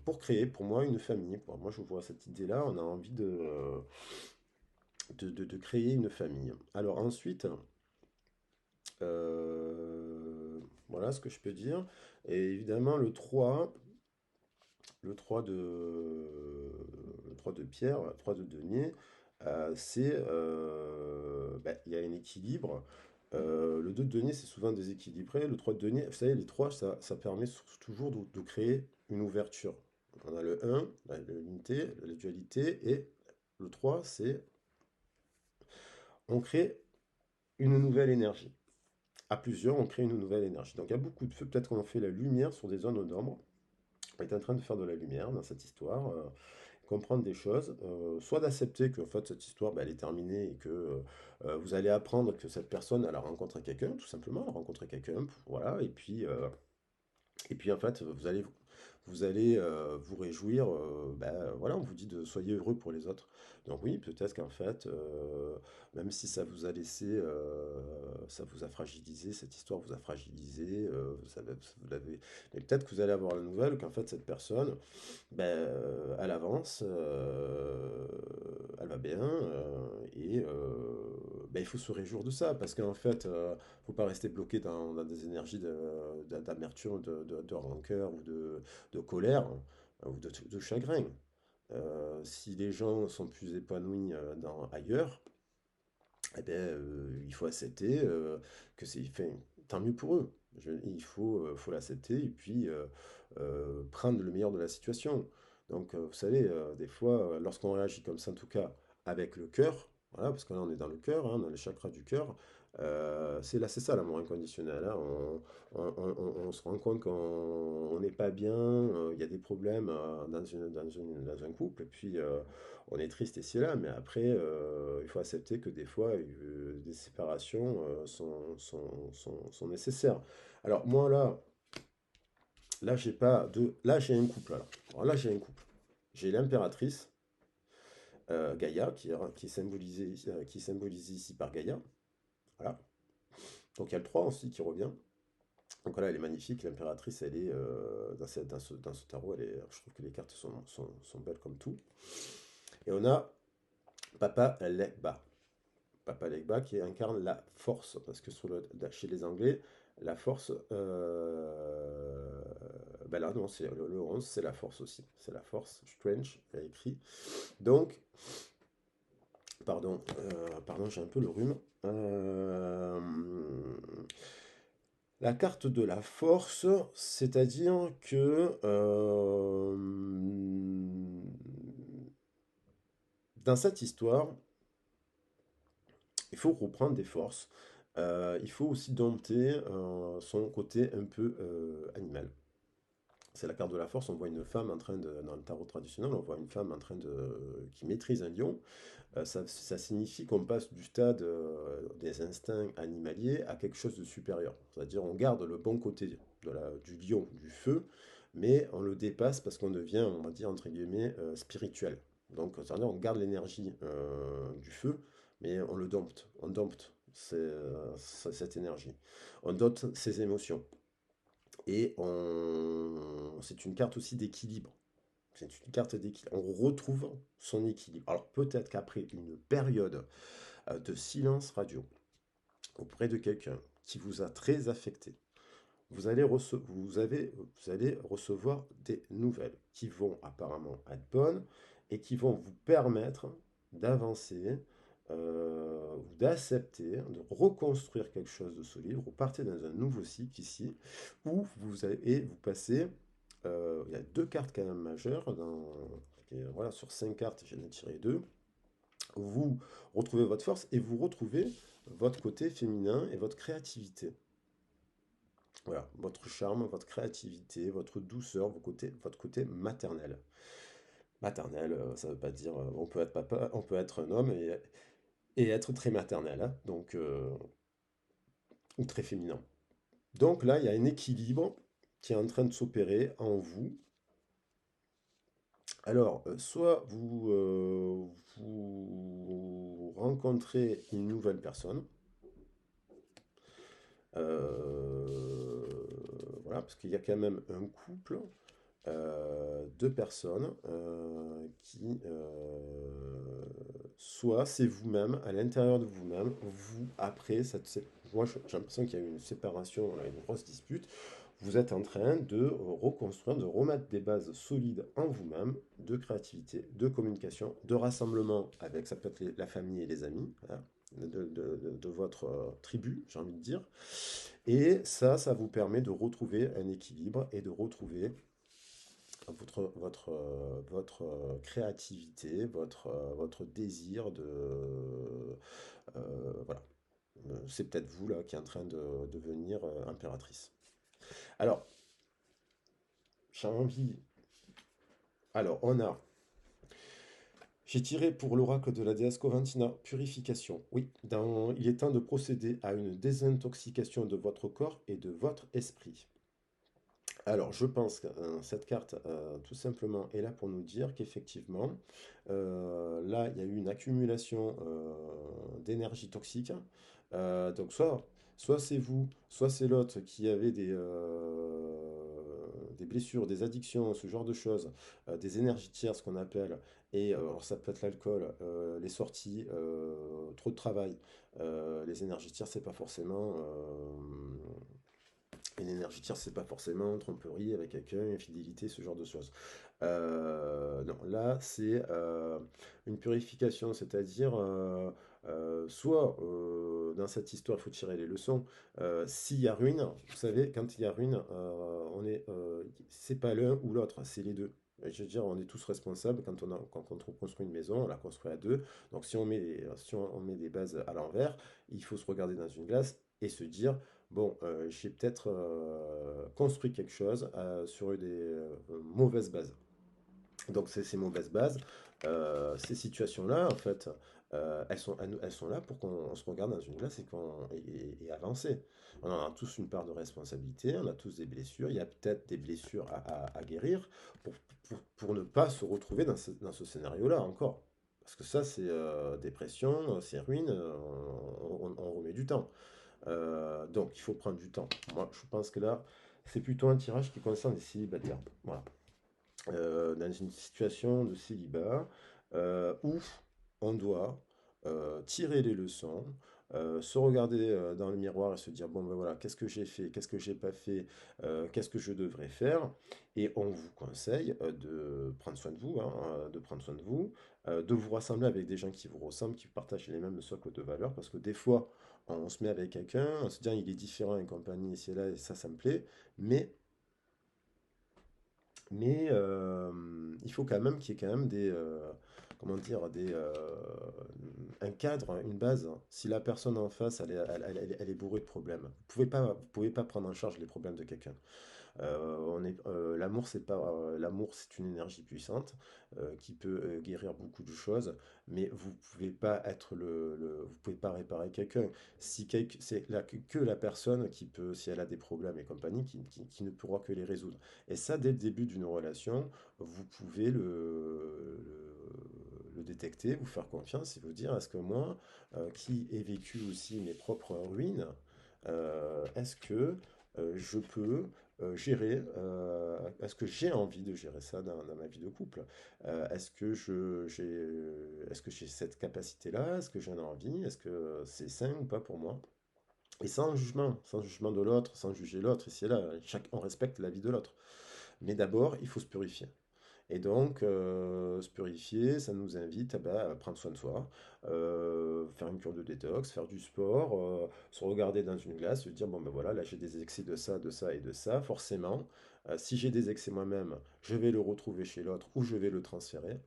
pour créer pour moi une famille. Moi je vois cette idée-là, on a envie de créer une famille. Alors ensuite, euh, voilà ce que je peux dire. Et évidemment le 3 le 3 de pierre, le 3 de denier, il y a un équilibre. Le 2 de denier, c'est souvent déséquilibré. Le 3 de denier, vous savez, les 3 ça permet toujours de créer une ouverture. On a le un l'unité, la dualité, et le 3 c'est on crée une nouvelle énergie. À plusieurs, on crée une nouvelle énergie. Donc il y a beaucoup de feux. Peut-être qu'on fait la lumière sur des zones d'ombre. On est en train de faire de la lumière dans cette histoire. Comprendre des choses, soit d'accepter que en fait, cette histoire elle est terminée et que vous allez apprendre que cette personne elle a rencontré quelqu'un, tout simplement, elle a rencontré quelqu'un, voilà, et puis en fait, vous allez vous réjouir, voilà, on vous dit de soyez heureux pour les autres. Donc oui, peut-être qu'en fait, même si ça vous a laissé, ça vous a fragilisé, cette histoire vous a fragilisé, mais peut-être que vous allez avoir la nouvelle qu'en fait cette personne, elle avance, elle va bien, il faut se réjouir de ça, parce qu'en fait, faut pas rester bloqué dans des énergies d'amertume, de rancœur ou de colère ou de chagrin. Si les gens sont plus épanouis ailleurs, il faut accepter que tant mieux pour eux. Il faut l'accepter et puis prendre le meilleur de la situation. Donc, vous savez, des fois, lorsqu'on réagit comme ça, en tout cas avec le cœur, voilà, parce que là on est dans le cœur, hein, dans les chakras du cœur, c'est ça l'amour inconditionnel, hein. On se rend compte qu'on n'est pas bien, il y a des problèmes dans un couple, et puis on est triste ici et là, mais après, il faut accepter que des fois, des séparations sont nécessaires. Alors moi là j'ai pas de, là j'ai un couple alors là j'ai un couple. J'ai l'impératrice Gaïa qui est symbolisée ici par Gaïa. Voilà. Donc il y a le 3 aussi qui revient. Donc voilà, elle est magnifique. L'impératrice, elle est dans ce tarot, je trouve que les cartes sont belles comme tout. Et on a Papa Legba. Papa Legba qui incarne la force, parce que chez les Anglais, la force, là non, c'est le 11, c'est la force aussi, c'est la force, Strange, il a écrit. Donc, pardon, j'ai un peu le rhume. La carte de la force, c'est-à-dire que dans cette histoire, il faut reprendre des forces. Il faut aussi dompter son côté un peu animal. C'est la carte de la force. On voit une femme dans le tarot traditionnel, on voit une femme qui maîtrise un lion. Ça signifie qu'on passe du stade des instincts animaliers à quelque chose de supérieur. C'est-à-dire on garde le bon côté du lion, du feu, mais on le dépasse parce qu'on devient, on va dire, entre guillemets, spirituel. Donc, c'est-à-dire on garde l'énergie du feu, mais on dompte cette énergie. On dompte ses émotions. Et c'est une carte aussi d'équilibre. C'est une carte d'équilibre. On retrouve son équilibre. Alors peut-être qu'après une période de silence radio auprès de quelqu'un qui vous a très affecté, vous allez recevoir des nouvelles qui vont apparemment être bonnes et qui vont vous permettre d'avancer ou d'accepter, de reconstruire quelque chose de solide. Vous partez dans un nouveau cycle ici où vous passez. Il y a deux cartes quand même majeures. Voilà, sur cinq cartes, j'en ai tiré deux. Vous retrouvez votre force et vous retrouvez votre côté féminin et votre créativité. Voilà, votre charme, votre créativité, votre douceur, votre côté maternel. Maternel, ça veut pas dire on peut être papa, on peut être un homme et être très maternel, hein, donc ou très féminin. Donc là, il y a un équilibre qui est en train de s'opérer en vous. Alors, soit vous rencontrez une nouvelle personne, euh, voilà, parce qu'il y a quand même un couple deux personnes qui, soit c'est vous-même, à l'intérieur de vous-même, vous, après, moi j'ai l'impression qu'il y a eu une séparation, une grosse dispute, vous êtes en train de reconstruire, de remettre des bases solides en vous-même, de créativité, de communication, de rassemblement avec, ça peut être la famille et les amis, hein, de votre tribu, j'ai envie de dire. Et ça vous permet de retrouver un équilibre et de retrouver votre créativité, votre désir voilà. C'est peut-être vous là qui est en train de devenir impératrice. Alors, j'ai envie. Alors, j'ai tiré pour l'oracle de la déesse Coventina, purification. Oui, il est temps de procéder à une désintoxication de votre corps et de votre esprit. Alors, je pense que cette carte, tout simplement, est là pour nous dire qu'effectivement, là, il y a eu une accumulation d'énergie toxique. Donc, soit c'est vous, soit c'est l'autre qui avait des blessures, des addictions, ce genre de choses, des énergies tierces qu'on appelle, et alors ça peut être l'alcool, les sorties, trop de travail. Les énergies tierces, c'est pas forcément une énergie tierce, c'est pas forcément tromperie avec quelqu'un, infidélité, ce genre de choses. Non, là, c'est une purification, c'est-à-dire, soit dans cette histoire, il faut tirer les leçons. S'il y a ruine, vous savez, quand il y a ruine, c'est pas l'un ou l'autre, c'est les deux. Et je veux dire, on est tous responsables quand on construit une maison, on la construit à deux. Donc si on met des bases à l'envers, il faut se regarder dans une glace et se dire, bon, j'ai peut-être construit quelque chose sur des mauvaises bases. Donc ces mauvaises bases, ces situations-là, en fait, elles sont là pour qu'on se regarde dans une glace et avancer. On en a tous une part de responsabilité, on a tous des blessures, il y a peut-être des blessures à guérir pour ne pas se retrouver dans ce scénario-là encore. Parce que ça, c'est dépression, c'est ruine, on remet du temps. Donc, il faut prendre du temps. Moi, je pense que là, c'est plutôt un tirage qui concerne les célibataires. Voilà. Dans une situation de célibat où on doit tirer les leçons, se regarder dans le miroir et se dire, bon ben voilà, qu'est-ce que j'ai fait, qu'est-ce que j'ai pas fait, qu'est-ce que je devrais faire. Et on vous conseille de prendre soin de vous, hein, de prendre soin de vous, de vous rassembler avec des gens qui vous ressemblent, qui partagent les mêmes socles de valeurs, parce que des fois, on se met avec quelqu'un, on se dit, ah, il est différent et compagnie, et c'est là, et ça me plaît, mais il faut quand même qu'il y ait quand même comment dire, un cadre, une base. Si la personne en face, elle est bourrée de problèmes, vous pouvez pas prendre en charge les problèmes de quelqu'un. L'amour, l'amour, c'est une énergie puissante qui peut guérir beaucoup de choses, mais vous pouvez pas être vous pouvez pas réparer quelqu'un. C'est que la personne qui peut, si elle a des problèmes et compagnie, qui ne pourra que les résoudre. Et ça, dès le début d'une relation, vous pouvez le détecter, vous faire confiance et vous dire, est-ce que moi, qui ai vécu aussi mes propres ruines, est-ce que je peux gérer, est-ce que j'ai envie de gérer ça dans ma vie de couple? Est-ce que j'ai cette capacité-là? Est-ce que j'en ai envie? Est-ce que c'est sain ou pas pour moi? Et sans jugement de l'autre, sans juger l'autre, ici et là, on respecte la vie de l'autre. Mais d'abord, il faut se purifier. Et donc, se purifier, ça nous invite à prendre soin de soi, faire une cure de détox, faire du sport, se regarder dans une glace, se dire, bon ben voilà, là j'ai des excès de ça et de ça, forcément. Si j'ai des excès moi-même, je vais le retrouver chez l'autre ou je vais le transférer.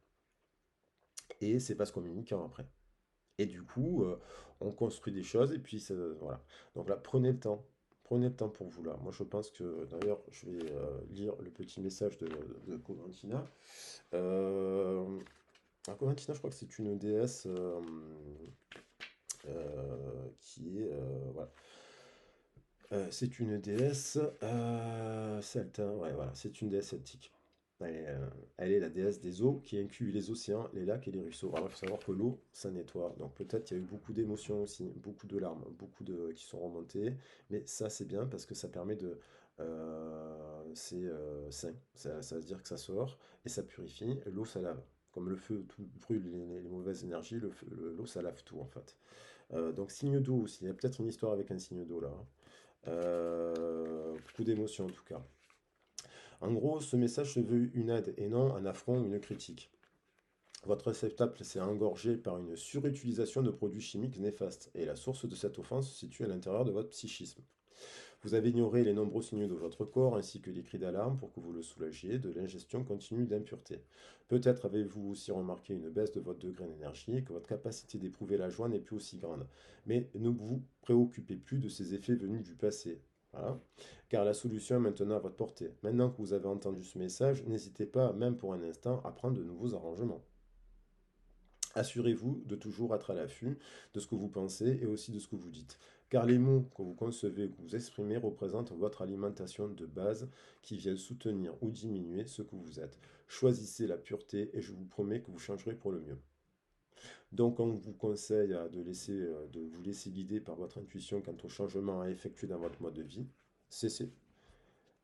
Et c'est pas se communiquant après. Et du coup, on construit des choses et puis voilà. Donc là, prenez le temps pour vous là. Moi, je pense que d'ailleurs, je vais lire le petit message de Coventina. Euh, alors, Coventina, je crois que c'est une déesse qui est voilà. C'est une déesse celtin, ouais, voilà, c'est une déesse celtique. Elle est la déesse des eaux qui inclut les océans, les lacs et les ruisseaux. Alors, il faut savoir que l'eau, ça nettoie. Donc, peut-être qu'il y a eu beaucoup d'émotions aussi, beaucoup de larmes, qui sont remontées. Mais ça, c'est bien parce que ça permet de. C'est sain. Ça veut dire que ça sort et ça purifie. L'eau, ça lave. Comme le feu tout brûle les mauvaises énergies, l'eau, ça lave tout en fait. Donc, signe d'eau aussi. Il y a peut-être une histoire avec un signe d'eau là, hein. Beaucoup d'émotions en tout cas. En gros, ce message se veut une aide et non un affront ou une critique. Votre réceptacle s'est engorgé par une surutilisation de produits chimiques néfastes, et la source de cette offense se situe à l'intérieur de votre psychisme. Vous avez ignoré les nombreux signaux de votre corps ainsi que les cris d'alarme pour que vous le soulagiez de l'ingestion continue d'impuretés. Peut-être avez-vous aussi remarqué une baisse de votre degré d'énergie et que votre capacité d'éprouver la joie n'est plus aussi grande. Mais ne vous préoccupez plus de ces effets venus du passé. Voilà. Car la solution est maintenant à votre portée. Maintenant que vous avez entendu ce message, n'hésitez pas, même pour un instant, à prendre de nouveaux arrangements. Assurez-vous de toujours être à l'affût de ce que vous pensez et aussi de ce que vous dites. Car les mots que vous concevez ou que vous exprimez représentent votre alimentation de base qui vient soutenir ou diminuer ce que vous êtes. Choisissez la pureté et je vous promets que vous changerez pour le mieux. Donc on vous conseille de vous laisser guider par votre intuition quant au changement à effectuer dans votre mode de vie. Cessez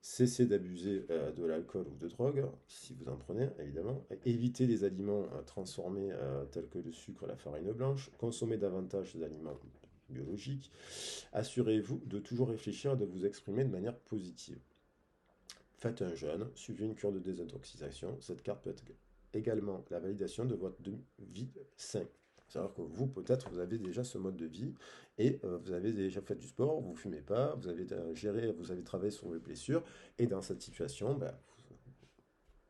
Cessez d'abuser de l'alcool ou de drogue, si vous en prenez, évidemment. Évitez les aliments transformés tels que le sucre, la farine blanche. Consommez davantage d'aliments biologiques. Assurez-vous de toujours réfléchir et de vous exprimer de manière positive. Faites un jeûne, suivez une cure de désintoxication. Cette carte peut être également la validation de votre vie sain. C'est-à-dire que vous, peut-être, vous avez déjà ce mode de vie et vous avez déjà fait du sport, vous ne fumez pas, vous avez géré, vous avez travaillé sur vos blessures et dans cette situation, ben,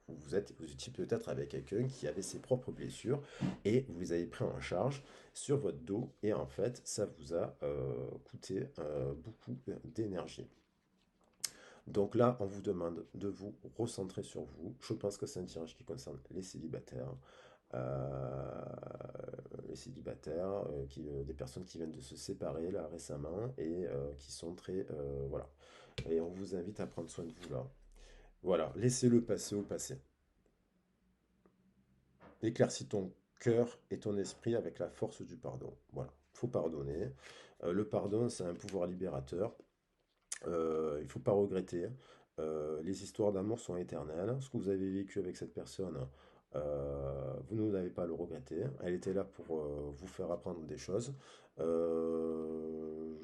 vous étiez peut-être avec quelqu'un qui avait ses propres blessures et vous les avez pris en charge sur votre dos et en fait, ça vous a coûté beaucoup d'énergie. Donc là, on vous demande de vous recentrer sur vous. Je pense que c'est un tirage qui concerne les célibataires. Euh, les célibataires, des personnes qui viennent de se séparer là récemment et qui sont très... voilà. Et on vous invite à prendre soin de vous là. Voilà, laissez-le passer au passé. Éclaircis ton cœur et ton esprit avec la force du pardon. Voilà, il faut pardonner. Le pardon, c'est un pouvoir libérateur. Il ne faut pas regretter. Les histoires d'amour sont éternelles. Ce que vous avez vécu avec cette personne, vous n'avez pas à le regretter. Elle était là pour vous faire apprendre des choses. Euh,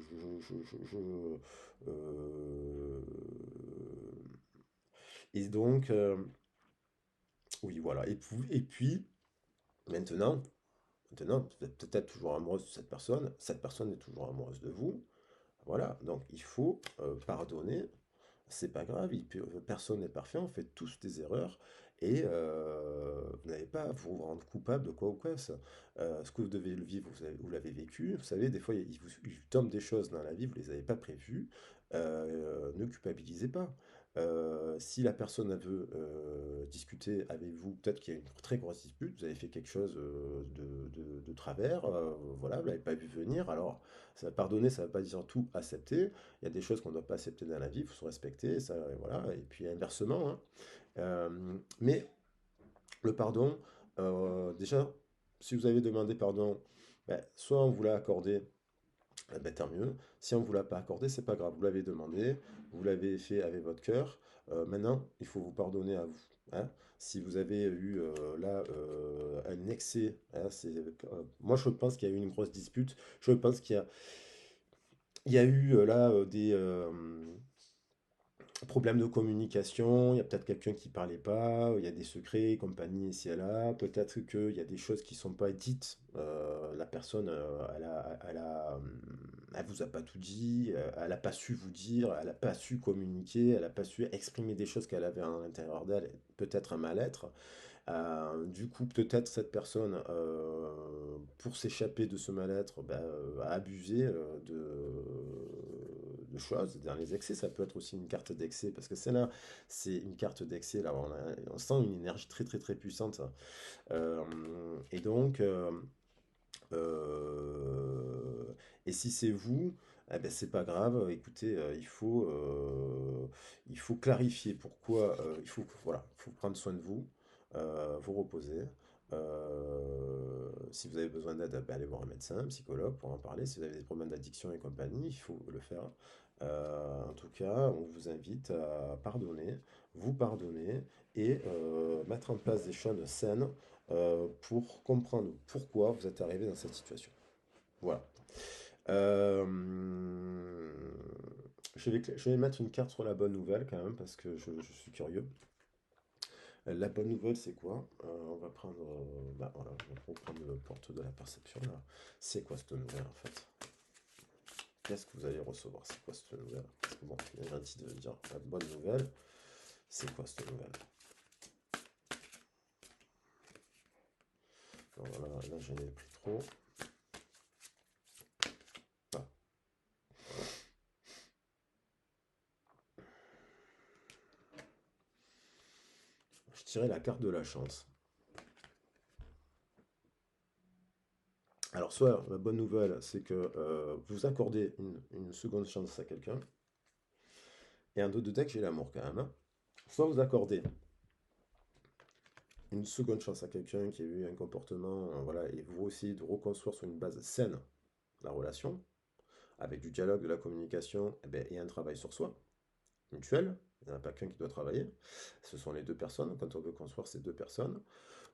et donc, oui, voilà. Et puis maintenant, maintenant, vous êtes peut-être toujours amoureuse de cette personne est toujours amoureuse de vous. Voilà, donc il faut pardonner. C'est pas grave, personne n'est parfait, on fait tous des erreurs et vous n'avez pas à vous rendre coupable de quoi ou quoi. Ce que vous devez le vivre, vous l'avez vécu. Vous savez, des fois, il vous tombe des choses dans la vie, vous ne les avez pas prévues. Ne culpabilisez pas. Si la personne veut discuter avec vous, peut-être qu'il y a une très grosse dispute, vous avez fait quelque chose de travers, voilà, vous ne l'avez pas vu venir. Alors, pardonner, ça ne veut pas dire tout accepter. Il y a des choses qu'on ne doit pas accepter dans la vie, il faut se respecter, ça, voilà, et puis inversement, hein. Mais le pardon, déjà, Si vous avez demandé pardon, ben, soit on vous l'a accordé, eh ben, tant mieux. Si on ne vous l'a pas accordé, c'est pas grave. Vous l'avez demandé, vous l'avez fait avec votre cœur. Maintenant, il faut vous pardonner à vous. Hein. Si vous avez eu là un excès, hein, moi je pense qu'il y a eu une grosse dispute. Je pense qu'il y a eu là des problèmes de communication. Il y a peut-être quelqu'un qui parlait pas, il y a des secrets, compagnie ici et là. Peut-être qu'il y a des choses qui sont pas dites. La personne, elle vous a pas tout dit, elle a pas su vous dire, elle a pas su communiquer, elle a pas su exprimer des choses qu'elle avait à l'intérieur d'elle, peut-être un mal-être. Du coup, peut-être cette personne, pour s'échapper de ce mal-être, ben, a abusé de choses. Dans les excès, ça peut être aussi une carte d'excès, parce que c'est là, c'est une carte d'excès. Là, on sent une énergie très très très puissante. Euh, et donc, euh, et si c'est vous, eh ben, c'est pas grave. Écoutez, il faut clarifier pourquoi. Voilà, il faut prendre soin de vous, vous reposer. Si vous avez besoin d'aide, ben, allez voir un médecin, un psychologue pour en parler. Si vous avez des problèmes d'addiction et compagnie, il faut le faire. En tout cas, on vous invite à pardonner, vous pardonner et mettre en place des choses saines pour comprendre pourquoi vous êtes arrivé dans cette situation. Voilà. Euh, je vais mettre une carte sur la bonne nouvelle quand même parce que je suis curieux. La bonne nouvelle, c'est quoi? On va prendre, bah, voilà, on va prendre le porte de la perception là. C'est quoi cette nouvelle en fait? Qu'est-ce que vous allez recevoir? C'est quoi cette nouvelle? Parce que bon, il est gentil de dire la bonne nouvelle. C'est quoi cette nouvelle? Voilà, là j'en ai pris trop. Ah, je tirais la carte de la chance. Alors, soit la bonne nouvelle, c'est que vous accordez une seconde chance à quelqu'un, et un dos de deck, j'ai l'amour quand même. Hein. Soit vous accordez une seconde chance à quelqu'un qui a eu un comportement, voilà, et vous essayez de reconstruire sur une base saine la relation, avec du dialogue, de la communication, eh ben, et un travail sur soi, mutuel. Il n'y en a pas qu'un qui doit travailler. Ce sont les deux personnes, quand on veut construire ces deux personnes.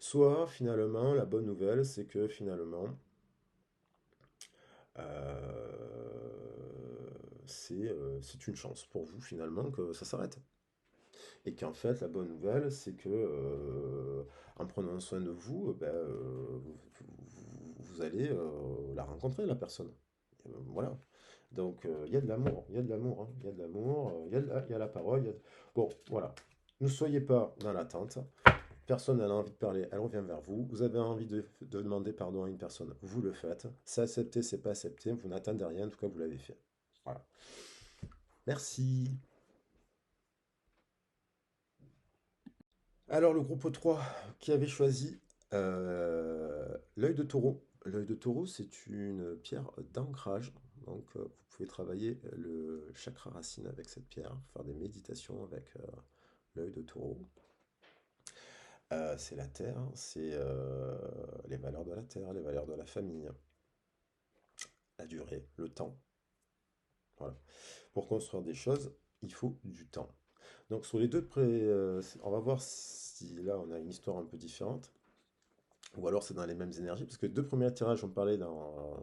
Soit, finalement, la bonne nouvelle, c'est que finalement, c'est une chance pour vous finalement que ça s'arrête. Et qu'en fait, la bonne nouvelle, c'est que en prenant soin de vous, ben, vous allez la rencontrer, la personne. Voilà. Donc, il y a de l'amour, il y a de l'amour, hein, il y a de l'amour, il y a la parole. Bon, voilà. Ne soyez pas dans l'attente. Personne n'a envie de parler, elle revient vers vous. Vous avez envie de demander pardon à une personne, vous le faites. C'est accepté, c'est pas accepté, vous n'attendez rien, en tout cas vous l'avez fait. Voilà. Merci. Alors le groupe 3 qui avait choisi l'œil de taureau. L'œil de taureau, c'est une pierre d'ancrage. Donc vous pouvez travailler le chakra racine avec cette pierre, faire des méditations avec l'œil de taureau. C'est la terre, c'est les valeurs de la terre, les valeurs de la famille, la durée, le temps. Voilà. Pour construire des choses, il faut du temps. Donc sur les on va voir si là on a une histoire un peu différente, ou alors c'est dans les mêmes énergies, parce que deux premiers tirages, on parlait dans...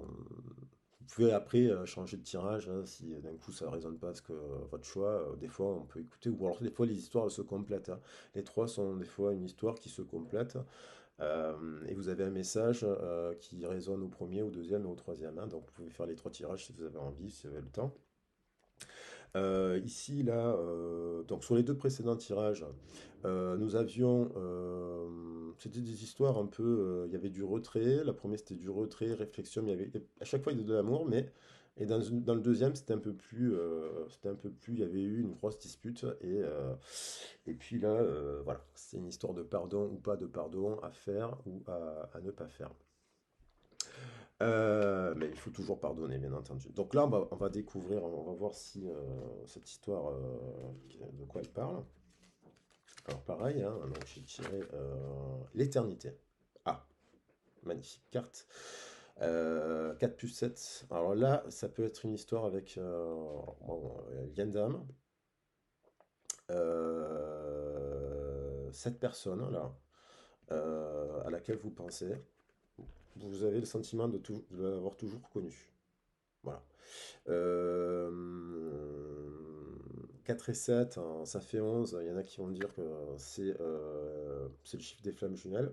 Vous pouvez après changer de tirage, hein, si d'un coup ça ne résonne pas ce que votre choix, des fois on peut écouter, ou alors des fois les histoires elles se complètent. Hein. Les trois sont des fois une histoire qui se complète, et vous avez un message qui résonne au premier, au deuxième et au troisième. Hein. Donc vous pouvez faire les trois tirages si vous avez envie, si vous avez le temps. Ici, là, donc sur les deux précédents tirages, nous avions, c'était des histoires un peu, il y avait du retrait. La première c'était du retrait, réflexion. Il y avait, à chaque fois il y avait de l'amour, mais et dans le deuxième c'était un peu plus, il y avait eu une grosse dispute et puis là, voilà, c'est une histoire de pardon ou pas de pardon à faire ou à ne pas faire. Mais il faut toujours pardonner, bien entendu. Donc là, on va découvrir, on va voir si cette histoire, de quoi elle parle. Alors pareil, hein, donc j'ai tiré l'éternité. Ah, magnifique carte. 4 plus 7. Alors là, ça peut être une histoire avec bon, Gundam. Cette personne là, à laquelle vous pensez, vous avez le sentiment de l'avoir toujours connue. Voilà. Euh, 4 et 7, hein, ça fait 11. Il y en a qui vont dire que c'est le chiffre des flammes jumelles.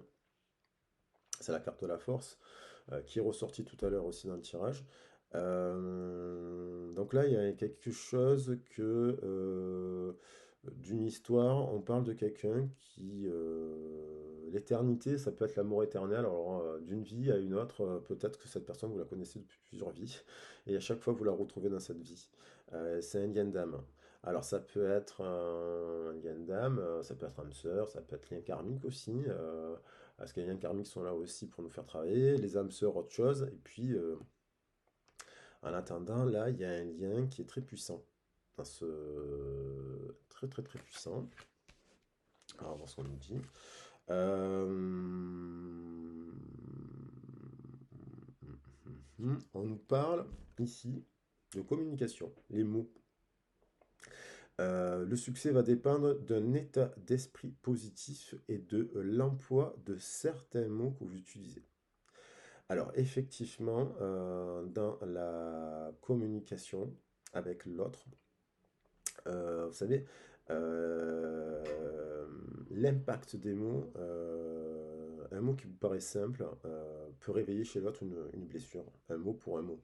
C'est la carte de la force, qui est ressortie tout à l'heure aussi dans le tirage. Donc là, il y a quelque chose d'une histoire, on parle de quelqu'un qui... l'éternité, ça peut être l'amour éternel, alors d'une vie à une autre, peut-être que cette personne, vous la connaissez depuis plusieurs vies, et à chaque fois, vous la retrouvez dans cette vie. C'est un Gundam. Alors ça peut être un Gundam, ça peut être âme sœur, ça peut être lien karmique aussi, parce que les liens karmiques sont là aussi pour nous faire travailler, les âmes sœurs, autre chose, et puis en attendant, là, il y a un lien qui est très puissant, dans ce... très très très puissant. Alors, on va voir ce qu'on nous dit. Euh, On nous parle ici de communication, les mots. Le succès va dépendre d'un état d'esprit positif et de l'emploi de certains mots que vous utilisez. Alors, effectivement, dans la communication avec l'autre, vous savez, l'impact des mots, un mot qui vous paraît simple, peut réveiller chez l'autre une blessure. Un mot pour un mot.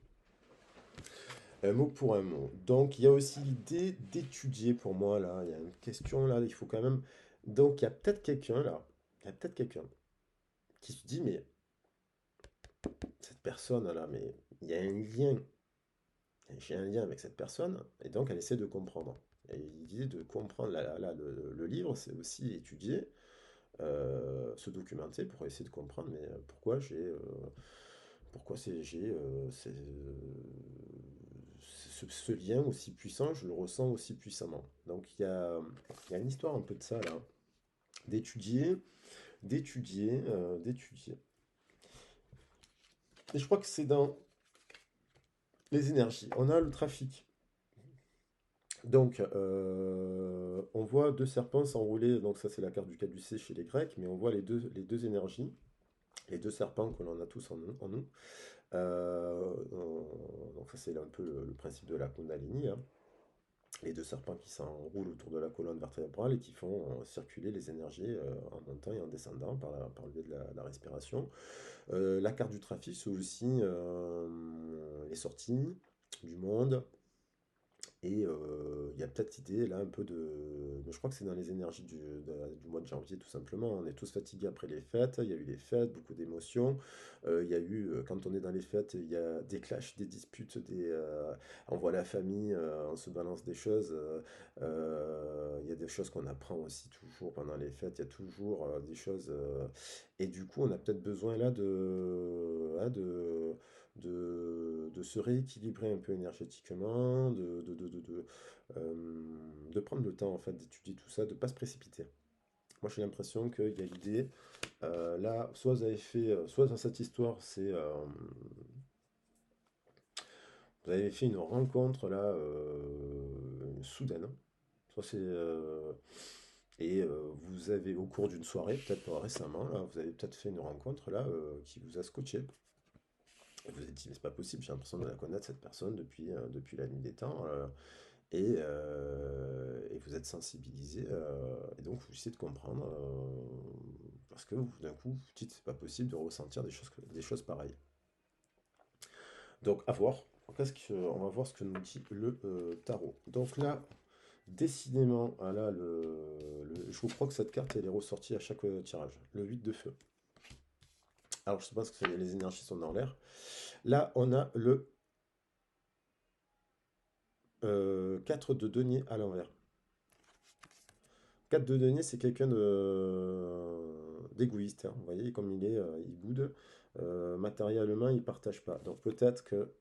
Un mot pour un mot. Donc, il y a aussi l'idée d'étudier pour moi, là. Il y a une question, là, il faut quand même... Donc, il y a peut-être quelqu'un, là, il y a peut-être quelqu'un qui se dit, mais cette personne-là, mais il y a un lien. J'ai un lien avec cette personne, et donc elle essaie de comprendre. Et l'idée de comprendre le livre, c'est aussi étudier, se documenter pour essayer de comprendre, mais pourquoi ce lien aussi puissant, je le ressens aussi puissamment. Donc il y a une histoire un peu de ça là, d'étudier, d'étudier. Et je crois que c'est dans les énergies. On a le trafic. Donc, on voit deux serpents s'enrouler, donc ça c'est la carte du caducée chez les Grecs, mais on voit les deux énergies, les deux serpents que l'on a tous en nous. Donc ça c'est un peu le principe de la Kundalini, hein. Les deux serpents qui s'enroulent autour de la colonne vertébrale et qui font circuler les énergies en montant et en descendant par le biais de la respiration. La carte du trafic, c'est aussi les sorties du monde. Et il y a peut-être l'idée là un peu de... Mais je crois que c'est dans les énergies du mois de janvier tout simplement. On est tous fatigués après les fêtes, il y a eu les fêtes, beaucoup d'émotions. Il y a eu, quand on est dans les fêtes, il y a des clashs, des disputes, on voit la famille, on se balance des choses. Il y a des choses qu'on apprend aussi toujours pendant les fêtes, il y a toujours des choses... Et du coup, on a peut-être besoin là de se rééquilibrer un peu énergétiquement, de prendre le temps en fait d'étudier tout ça, de ne pas se précipiter. Moi j'ai l'impression qu'il y a l'idée, là, soit vous avez fait, soit dans cette histoire, vous avez fait une rencontre là, soudaine, soit et vous avez, au cours d'une soirée, peut-être récemment, là, vous avez peut-être fait une rencontre là qui vous a scotché. Et vous êtes dit, mais c'est pas possible, j'ai l'impression de la connaître, cette personne, depuis la nuit des temps. Et vous êtes sensibilisé, et donc vous essayez de comprendre, parce que d'un coup, vous dites, c'est pas possible de ressentir des choses pareilles. Donc, à voir. On va voir ce que nous dit le tarot. Donc là, décidément, ah là, je vous crois que cette carte, elle est ressortie à chaque tirage. Le 8 de feu. Alors, je sais pas ce que les énergies sont dans l'air. Là, on a le 4 de denier à l'envers. 4 de denier, c'est quelqu'un d'égoïste, hein. Vous voyez, comme il est, il boude. Matériellement, il partage pas. Donc peut-être que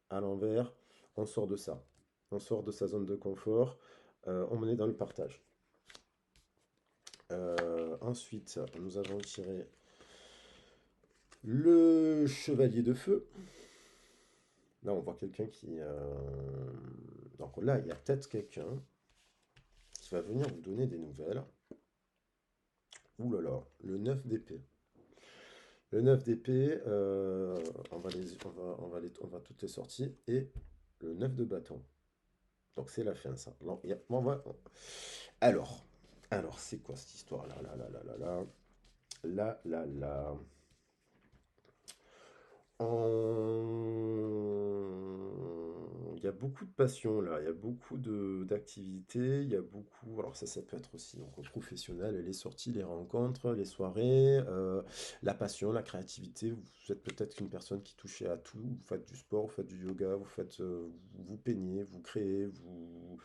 à l'envers, on sort de ça. On sort de sa zone de confort. On est dans le partage. Ensuite, nous avons tiré Le chevalier de feu. Là, on voit quelqu'un qui... Donc là, il y a peut-être quelqu'un qui va venir vous donner des nouvelles. Ouh là là, le 9 d'épée. Le 9 d'épée, on va toutes les sorties. Et le 9 de bâton. Donc c'est la fin, ça. Non, Alors, alors, c'est quoi cette histoire-là? Là, là, là, là, là. Là, là, là. Il y a beaucoup de passion là, il y a beaucoup d'activités, il y a beaucoup. Alors ça peut être aussi donc professionnel, les sorties, les rencontres, les soirées, la passion, la créativité. Vous êtes peut-être une personne qui touche à tout. Vous faites du sport, vous faites du yoga, vous peignez, vous créez, vous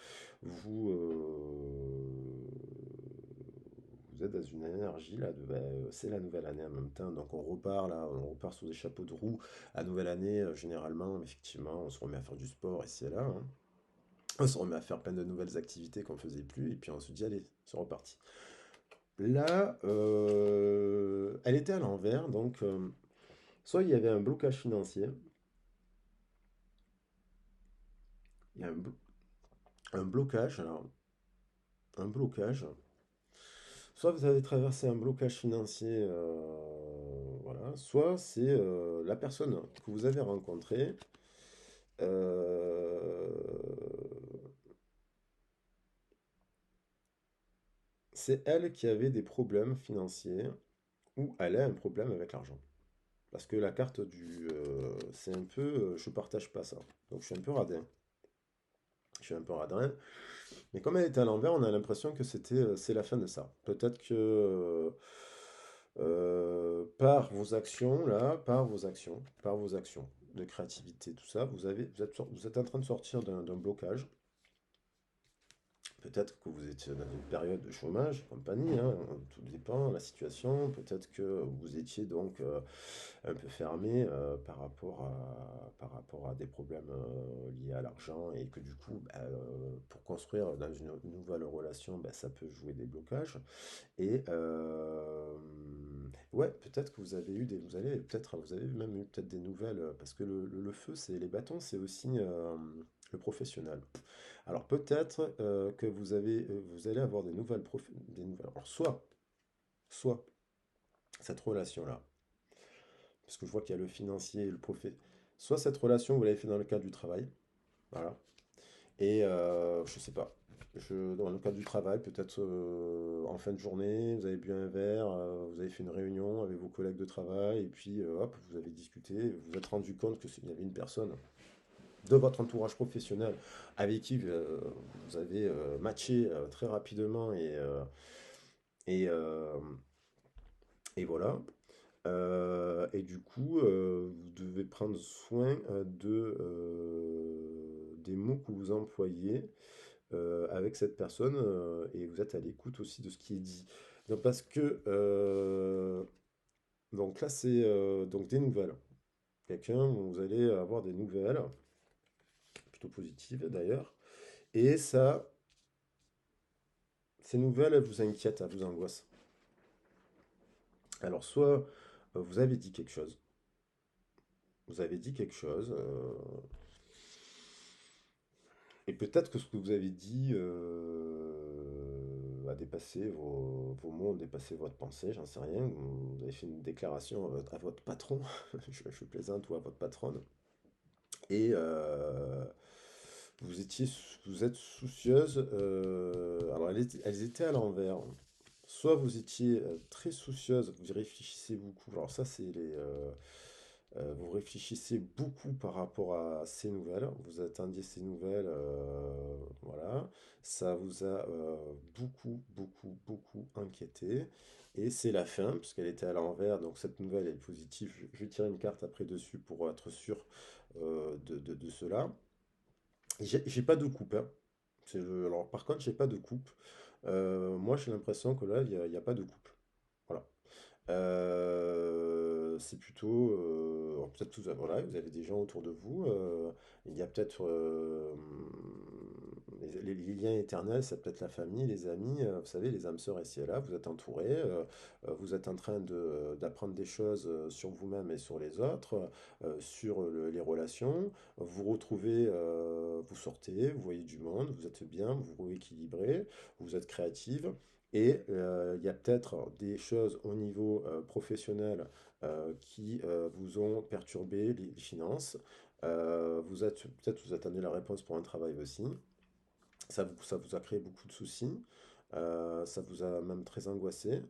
êtes dans une énergie là, c'est la nouvelle année en même temps, donc on repart là, on repart sur des chapeaux de roue. À nouvelle année, généralement, effectivement, on se remet à faire du sport et c'est là, hein. On se remet à faire plein de nouvelles activités qu'on faisait plus et puis on se dit allez, c'est reparti. Là, elle était à l'envers, donc soit il y avait un blocage financier, il y a un blocage, alors un blocage. Soit vous avez traversé un blocage financier, voilà, soit c'est la personne que vous avez rencontrée, euh, c'est elle qui avait des problèmes financiers ou elle a un problème avec l'argent. Parce que la carte c'est un peu, je partage pas ça. Donc je suis un peu radin. Je suis un peu radin. Mais comme elle était à l'envers, on a l'impression que c'est la fin de ça. Peut-être que par vos actions, là, par vos actions de créativité, tout ça, vous êtes en train de sortir d'un blocage. Peut-être que vous étiez dans une période de chômage et compagnie, hein, tout dépend de la situation. Peut-être que vous étiez donc un peu fermé par rapport à des problèmes liés à l'argent et que du coup, pour construire dans une nouvelle relation, ça peut jouer des blocages. Et ouais, peut-être que vous avez même eu peut-être des nouvelles parce que le feu, c'est les bâtons, c'est aussi le professionnel. Alors peut-être que vous allez avoir des nouvelles. Alors soit cette relation-là, parce que je vois qu'il y a le financier et le professionnel. Soit cette relation, vous l'avez fait dans le cadre du travail, voilà. Et je sais pas. Dans le cadre du travail, peut-être en fin de journée, vous avez bu un verre, vous avez fait une réunion avec vos collègues de travail, et puis hop, vous avez discuté, vous vous êtes rendu compte qu'il y avait une personne de votre entourage professionnel avec qui vous avez matché très rapidement et, euh, et voilà. Et du coup, vous devez prendre soin des mots que vous employez avec cette personne et vous êtes à l'écoute aussi de ce qui est dit. Donc, parce que donc là, c'est donc des nouvelles. Quelqu'un, vous allez avoir des nouvelles, plutôt positives d'ailleurs, et ça, ces nouvelles, elles vous inquiètent, elles vous angoissent. Alors, soit vous avez dit quelque chose, vous avez dit quelque chose, et peut-être que ce que vous avez dit a dépassé vos mots, ont dépassé votre pensée, j'en sais rien. Vous avez fait une déclaration à votre patron, je plaisante, ou à votre patronne, et vous étiez, vous êtes soucieuse. Alors, elles étaient à l'envers. Soit vous étiez très soucieuse, vous y réfléchissez beaucoup. Alors ça, vous réfléchissez beaucoup par rapport à ces nouvelles. Vous attendiez ces nouvelles, voilà. Ça vous a beaucoup, beaucoup, beaucoup inquiété. Et c'est la fin, puisqu'elle était à l'envers. Donc cette nouvelle est positive. Je vais tirer une carte après dessus pour être sûr de cela. J'ai pas de coupe, hein. Alors par contre, j'ai pas de coupe. Moi, j'ai l'impression que là, il y a pas de coupe. Voilà. C'est plutôt, alors peut-être voilà, vous avez des gens autour de vous. Il y a peut-être les liens éternels, ça peut être la famille, les amis, vous savez, les âmes sœurs ici et là, vous êtes entourés, vous êtes en train d'apprendre des choses sur vous-même et sur les autres, sur les relations, vous retrouvez, vous sortez, vous voyez du monde, vous êtes bien, vous vous équilibrez, vous êtes créative, et il y a peut-être des choses au niveau professionnel qui vous ont perturbé les finances. Vous êtes, peut-être vous attendez la réponse pour un travail aussi. Ça vous a créé beaucoup de soucis. Ça vous a même très angoissé.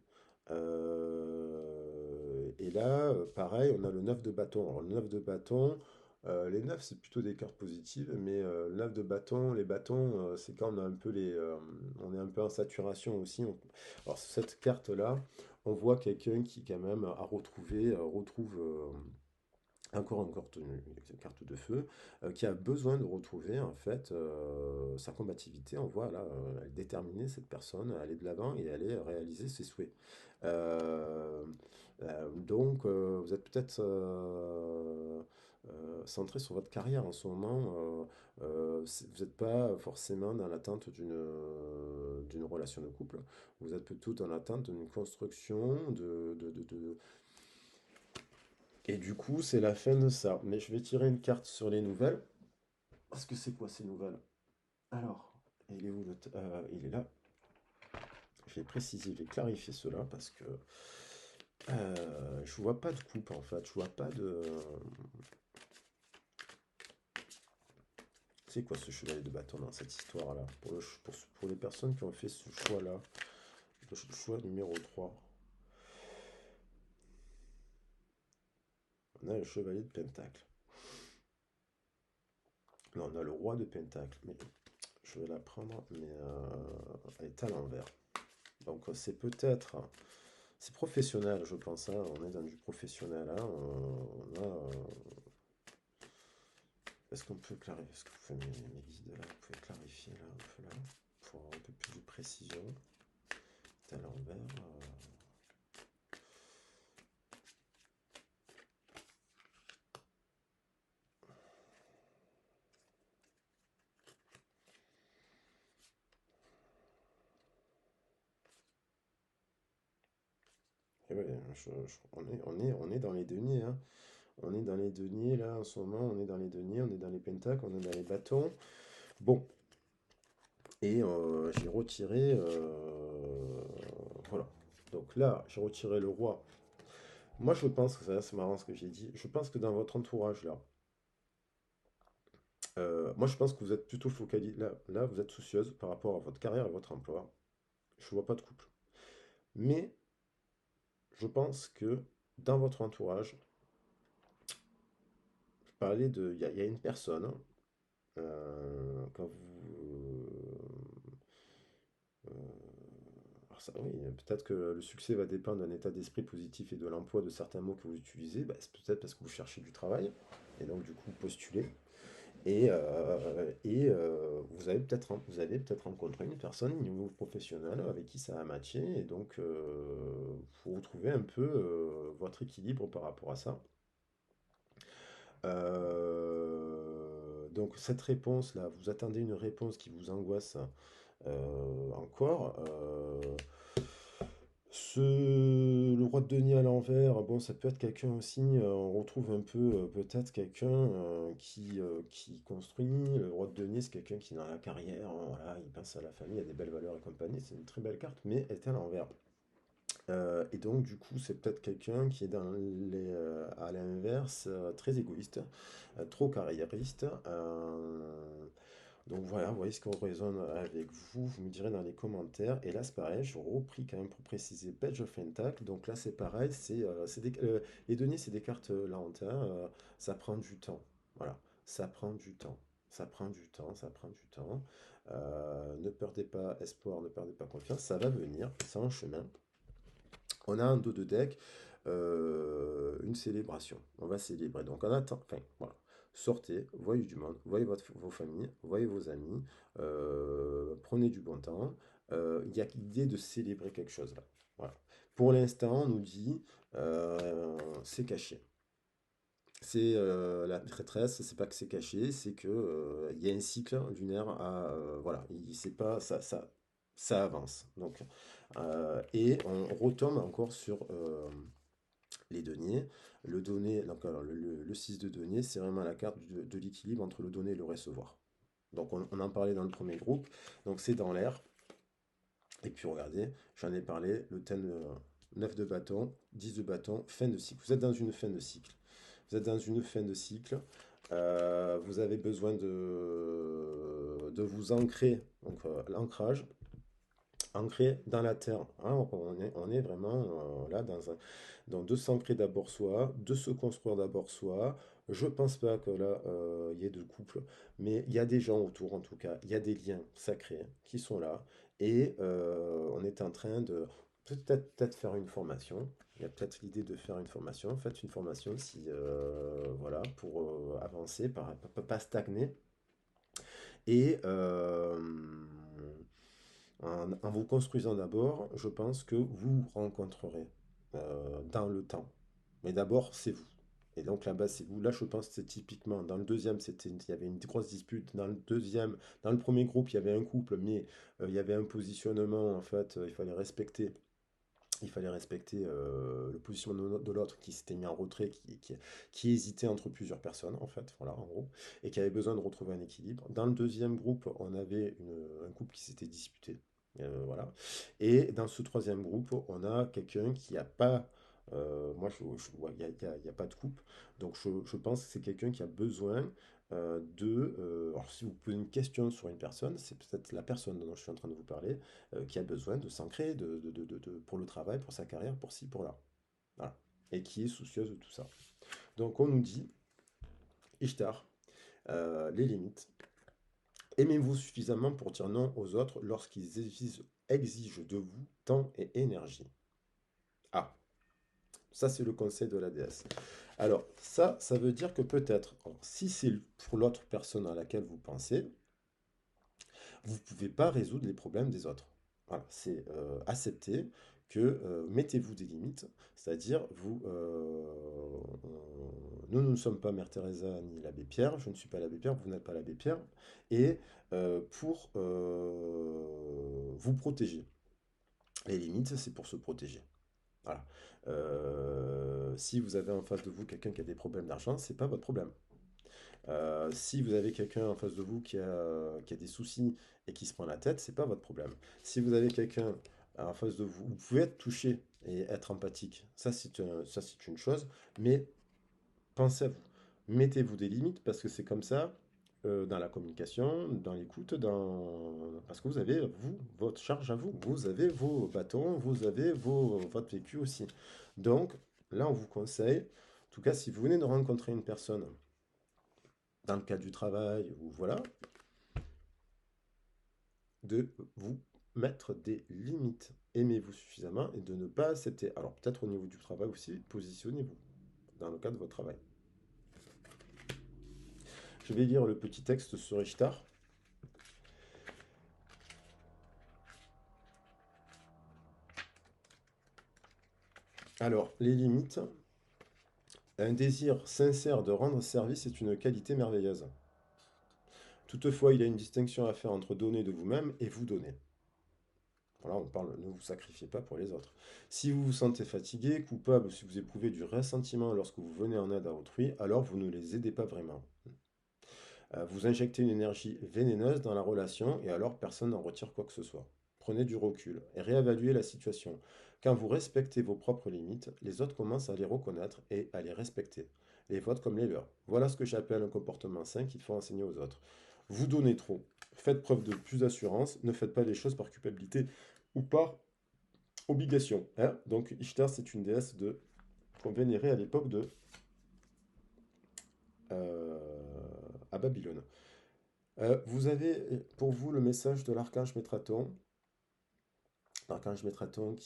Et là, pareil, on a le 9 de bâton. Alors, le 9 de bâton, les 9, c'est plutôt des cartes positives, mais le 9 de bâton, les bâtons, c'est quand on a un peu on est un peu en saturation aussi. Alors, cette carte-là, on voit quelqu'un qui, quand même, a retrouvé, retrouve. Encore une carte de feu, qui a besoin de retrouver en fait sa combativité. On voit là, elle est déterminée, cette personne, à aller de l'avant et aller réaliser ses souhaits. Euh, donc, vous êtes peut-être centré sur votre carrière en ce moment. Vous n'êtes pas forcément dans l'attente d'une relation de couple. Vous êtes plutôt dans l'attente d'une construction, et du coup, c'est la fin de ça. Mais je vais tirer une carte sur les nouvelles. Parce que c'est quoi ces nouvelles? Alors, il est où il est là. Je vais préciser, je vais clarifier cela parce que je vois pas de coupe en fait. Je vois pas de. C'est quoi ce chevalier de bâton dans cette histoire-là? Pour les personnes qui ont fait ce choix-là, le choix numéro 3. On a le chevalier de pentacle. Non, on a le roi de pentacle. Mais je vais la prendre, mais elle est à l'envers. Donc c'est peut-être, c'est professionnel, je pense, hein. On est dans du professionnel, hein. Est-ce qu'on peut clarifier, est-ce que vous pouvez mes guides là, vous pouvez clarifier là, un peu là, pour avoir un peu plus de précision. C'est à l'envers. Et ouais, on est dans les deniers, hein. On est dans les deniers là en ce moment, on est dans les deniers, on est dans les pentacles, on est dans les bâtons. Bon, et j'ai retiré, voilà. Donc là, j'ai retiré le roi. Moi, je pense que ça, c'est marrant ce que j'ai dit. Je pense que dans votre entourage, là, moi, je pense que vous êtes plutôt focalisé. Là, vous êtes soucieuse par rapport à votre carrière et votre emploi. Je vois pas de couple. Mais je pense que dans votre entourage, je parlais de. Il y a une personne, quand vous. euh, alors ça, oui, peut-être que le succès va dépendre d'un état d'esprit positif et de l'emploi de certains mots que vous utilisez. Bah, c'est peut-être parce que vous cherchez du travail. Et donc, du coup, vous postulez. Vous avez peut-être rencontré une personne au niveau professionnel avec qui ça a matché, et donc vous retrouvez un peu votre équilibre par rapport à ça. Donc cette réponse-là, vous attendez une réponse qui vous angoisse encore. Le roi de denier à l'envers, bon, ça peut être quelqu'un aussi, on retrouve un peu peut-être quelqu'un qui construit. Le roi de denier, c'est quelqu'un qui est dans la carrière, hein, voilà, il pense à la famille, a des belles valeurs et compagnie. C'est une très belle carte, mais elle est à l'envers. Et donc, du coup, c'est peut-être quelqu'un qui est à l'inverse, très égoïste, trop carriériste. Donc voilà, vous voyez ce qu'on résonne avec vous, vous me direz dans les commentaires. Et là, c'est pareil, je repris quand même pour préciser Page of Pentacle. Donc là, c'est pareil, les deniers, c'est des cartes lentes, hein, ça prend du temps. Voilà, ça prend du temps. Ça prend du temps, ça prend du temps. Ne perdez pas espoir, ne perdez pas confiance, ça va venir, c'est en chemin. On a un dos de deck, une célébration. On va célébrer. Donc on attend. Enfin, voilà. Sortez, voyez du monde, voyez vos familles, voyez vos amis, prenez du bon temps. Il y a l'idée de célébrer quelque chose là. Voilà. Pour l'instant, on nous dit c'est caché. C'est la traîtresse, c'est pas que c'est caché, c'est que il y a un cycle lunaire à voilà, c'est pas ça avance. Donc et on retombe encore sur les deniers. Le donné, donc alors le 6 de denier, c'est vraiment la carte de l'équilibre entre le donné et le recevoir. Donc on en parlait dans le premier groupe, donc c'est dans l'air. Et puis regardez, j'en ai parlé, le thème 9 de bâton, 10 de bâton, fin de cycle. Vous êtes dans une fin de cycle. Vous êtes dans une fin de cycle. Vous avez besoin de vous ancrer, donc l'ancrage, ancré dans la terre. Hein, on est vraiment là dans de s'ancrer d'abord soi, de se construire d'abord soi. Je pense pas que là il y ait de couple, mais il y a des gens autour en tout cas, il y a des liens sacrés qui sont là et on est en train de peut-être faire une formation. Il y a peut-être l'idée de faire une formation. Faites une formation si voilà pour avancer, pas stagner et en vous construisant d'abord, je pense que vous rencontrerez dans le temps. Mais d'abord, c'est vous. Et donc là-bas, c'est vous. Là, je pense que c'est typiquement, dans le deuxième, il y avait une grosse dispute. Dans le premier groupe, il y avait un couple, mais il y avait un positionnement, en fait, il fallait respecter le positionnement de l'autre qui s'était mis en retrait, qui hésitait entre plusieurs personnes, en fait, voilà, en gros, et qui avait besoin de retrouver un équilibre. Dans le deuxième groupe, on avait un couple qui s'était disputé. Voilà. Et dans ce troisième groupe, on a quelqu'un qui n'a pas. Moi, je vois, il y a pas de couple. Donc, je pense que c'est quelqu'un qui a besoin alors, si vous posez une question sur une personne, c'est peut-être la personne dont je suis en train de vous parler qui a besoin de s'ancrer pour le travail, pour sa carrière, pour ci, pour là. Voilà. Et qui est soucieuse de tout ça. Donc on nous dit, Ishtar, les limites. Aimez-vous suffisamment pour dire non aux autres lorsqu'ils exigent de vous temps et énergie. Ah, ça c'est le conseil de la déesse. Alors ça veut dire que peut-être, si c'est pour l'autre personne à laquelle vous pensez, vous ne pouvez pas résoudre les problèmes des autres. Voilà, c'est accepter que mettez-vous des limites, c'est-à-dire nous ne sommes pas Mère Teresa ni l'abbé Pierre, je ne suis pas l'abbé Pierre, vous n'êtes pas l'abbé Pierre, et pour vous protéger. Les limites, c'est pour se protéger. Voilà. Si vous avez en face de vous quelqu'un qui a des problèmes d'argent, c'est pas votre problème. Si vous avez quelqu'un en face de vous qui a des soucis et qui se prend la tête, c'est pas votre problème. Si vous avez quelqu'un en face de vous, vous pouvez être touché et être empathique. Ça, c'est une chose, mais pensez à vous. Mettez-vous des limites parce que c'est comme ça dans la communication, dans l'écoute, parce que vous avez, vous, votre charge à vous. Vous avez vos bâtons, vous avez votre vécu aussi. Donc, là, on vous conseille, en tout cas, si vous venez de rencontrer une personne dans le cadre du travail, ou voilà, de vous mettre des limites. Aimez-vous suffisamment et de ne pas accepter. Alors peut-être au niveau du travail aussi, positionnez-vous dans le cadre de votre travail. Je vais lire le petit texte sur Ishtar. Alors, les limites. Un désir sincère de rendre service est une qualité merveilleuse. Toutefois, il y a une distinction à faire entre donner de vous-même et vous donner. Voilà, on parle, ne vous sacrifiez pas pour les autres. Si vous vous sentez fatigué, coupable, si vous éprouvez du ressentiment lorsque vous venez en aide à autrui, alors vous ne les aidez pas vraiment. Vous injectez une énergie vénéneuse dans la relation et alors personne n'en retire quoi que ce soit. Prenez du recul et réévaluez la situation. Quand vous respectez vos propres limites, les autres commencent à les reconnaître et à les respecter, les vôtres comme les leurs. Voilà ce que j'appelle un comportement sain qu'il faut enseigner aux autres. Vous donnez trop, faites preuve de plus d'assurance, ne faites pas les choses par culpabilité ou par obligation. Hein. Donc Ishtar, c'est une déesse qu'on vénérait à l'époque à Babylone. Vous avez pour vous le message de l'archange Métraton. L'archange Métraton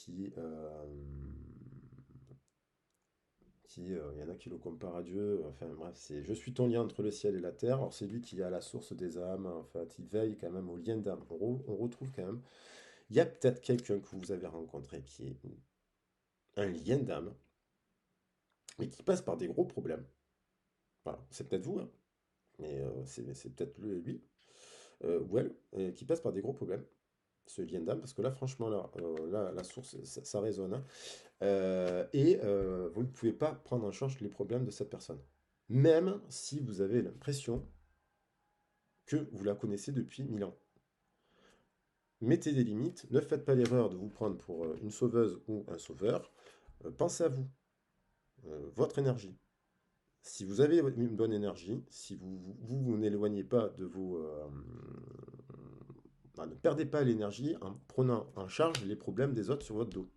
il y en a qui le comparent à Dieu. Enfin bref, c'est je suis ton lien entre le ciel et la terre. Alors c'est lui qui est à la source des âmes. En fait, il veille quand même au lien d'âme. On retrouve quand même. Il y a peut-être quelqu'un que vous avez rencontré qui est un lien d'âme, mais qui passe par des gros problèmes. Voilà, c'est peut-être vous, hein, mais c'est peut-être lui ou elle qui passe par des gros problèmes, ce lien d'âme, parce que là, franchement, là, la source, ça résonne, hein. Vous ne pouvez pas prendre en charge les problèmes de cette personne. Même si vous avez l'impression que vous la connaissez depuis 1000 ans. Mettez des limites, ne faites pas l'erreur de vous prendre pour une sauveuse ou un sauveur. Pensez à vous, votre énergie. Si vous avez une bonne énergie, si vous n'éloignez pas de vos... ne perdez pas l'énergie en prenant en charge les problèmes des autres sur votre dos.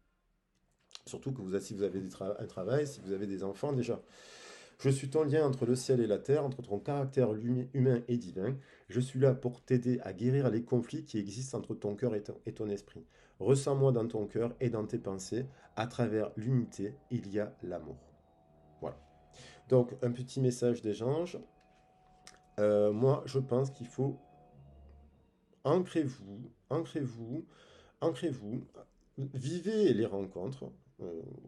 Surtout que si vous avez un travail, si vous avez des enfants déjà. Je suis ton lien entre le ciel et la terre, entre ton caractère humain et divin. Je suis là pour t'aider à guérir les conflits qui existent entre ton cœur et ton esprit. Ressens-moi dans ton cœur et dans tes pensées. À travers l'unité, il y a l'amour. Voilà. Donc, un petit message des anges. Moi, je pense qu'il faut ancrez-vous, ancrez-vous, ancrez-vous, vivez les rencontres,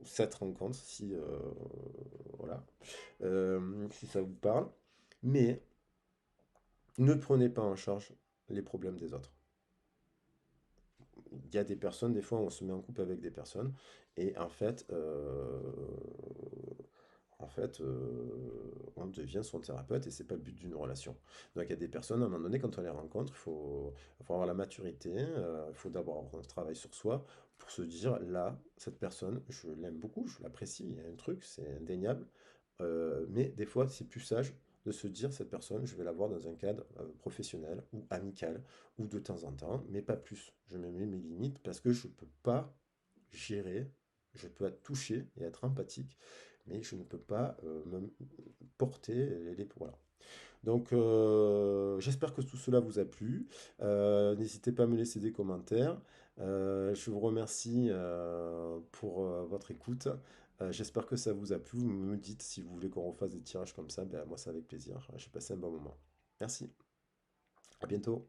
cette rencontre, si, voilà, si ça vous parle, mais ne prenez pas en charge les problèmes des autres. Il y a des personnes, des fois, on se met en couple avec des personnes, et on devient son thérapeute et c'est pas le but d'une relation. Donc il y a des personnes, à un moment donné, quand on les rencontre, il faut avoir la maturité, il faut d'abord avoir un travail sur soi pour se dire, là, cette personne, je l'aime beaucoup, je l'apprécie, il y a un truc, c'est indéniable, mais des fois, c'est plus sage de se dire, cette personne, je vais la voir dans un cadre professionnel ou amical, ou de temps en temps, mais pas plus. Je me mets mes limites parce que je ne peux pas gérer, je peux être touché et être empathique, mais je ne peux pas me porter voilà. Donc j'espère que tout cela vous a plu. N'hésitez pas à me laisser des commentaires. Je vous remercie pour votre écoute. J'espère que ça vous a plu. Vous me dites si vous voulez qu'on refasse des tirages comme ça. Ben, moi, c'est avec plaisir. J'ai passé un bon moment. Merci. À bientôt.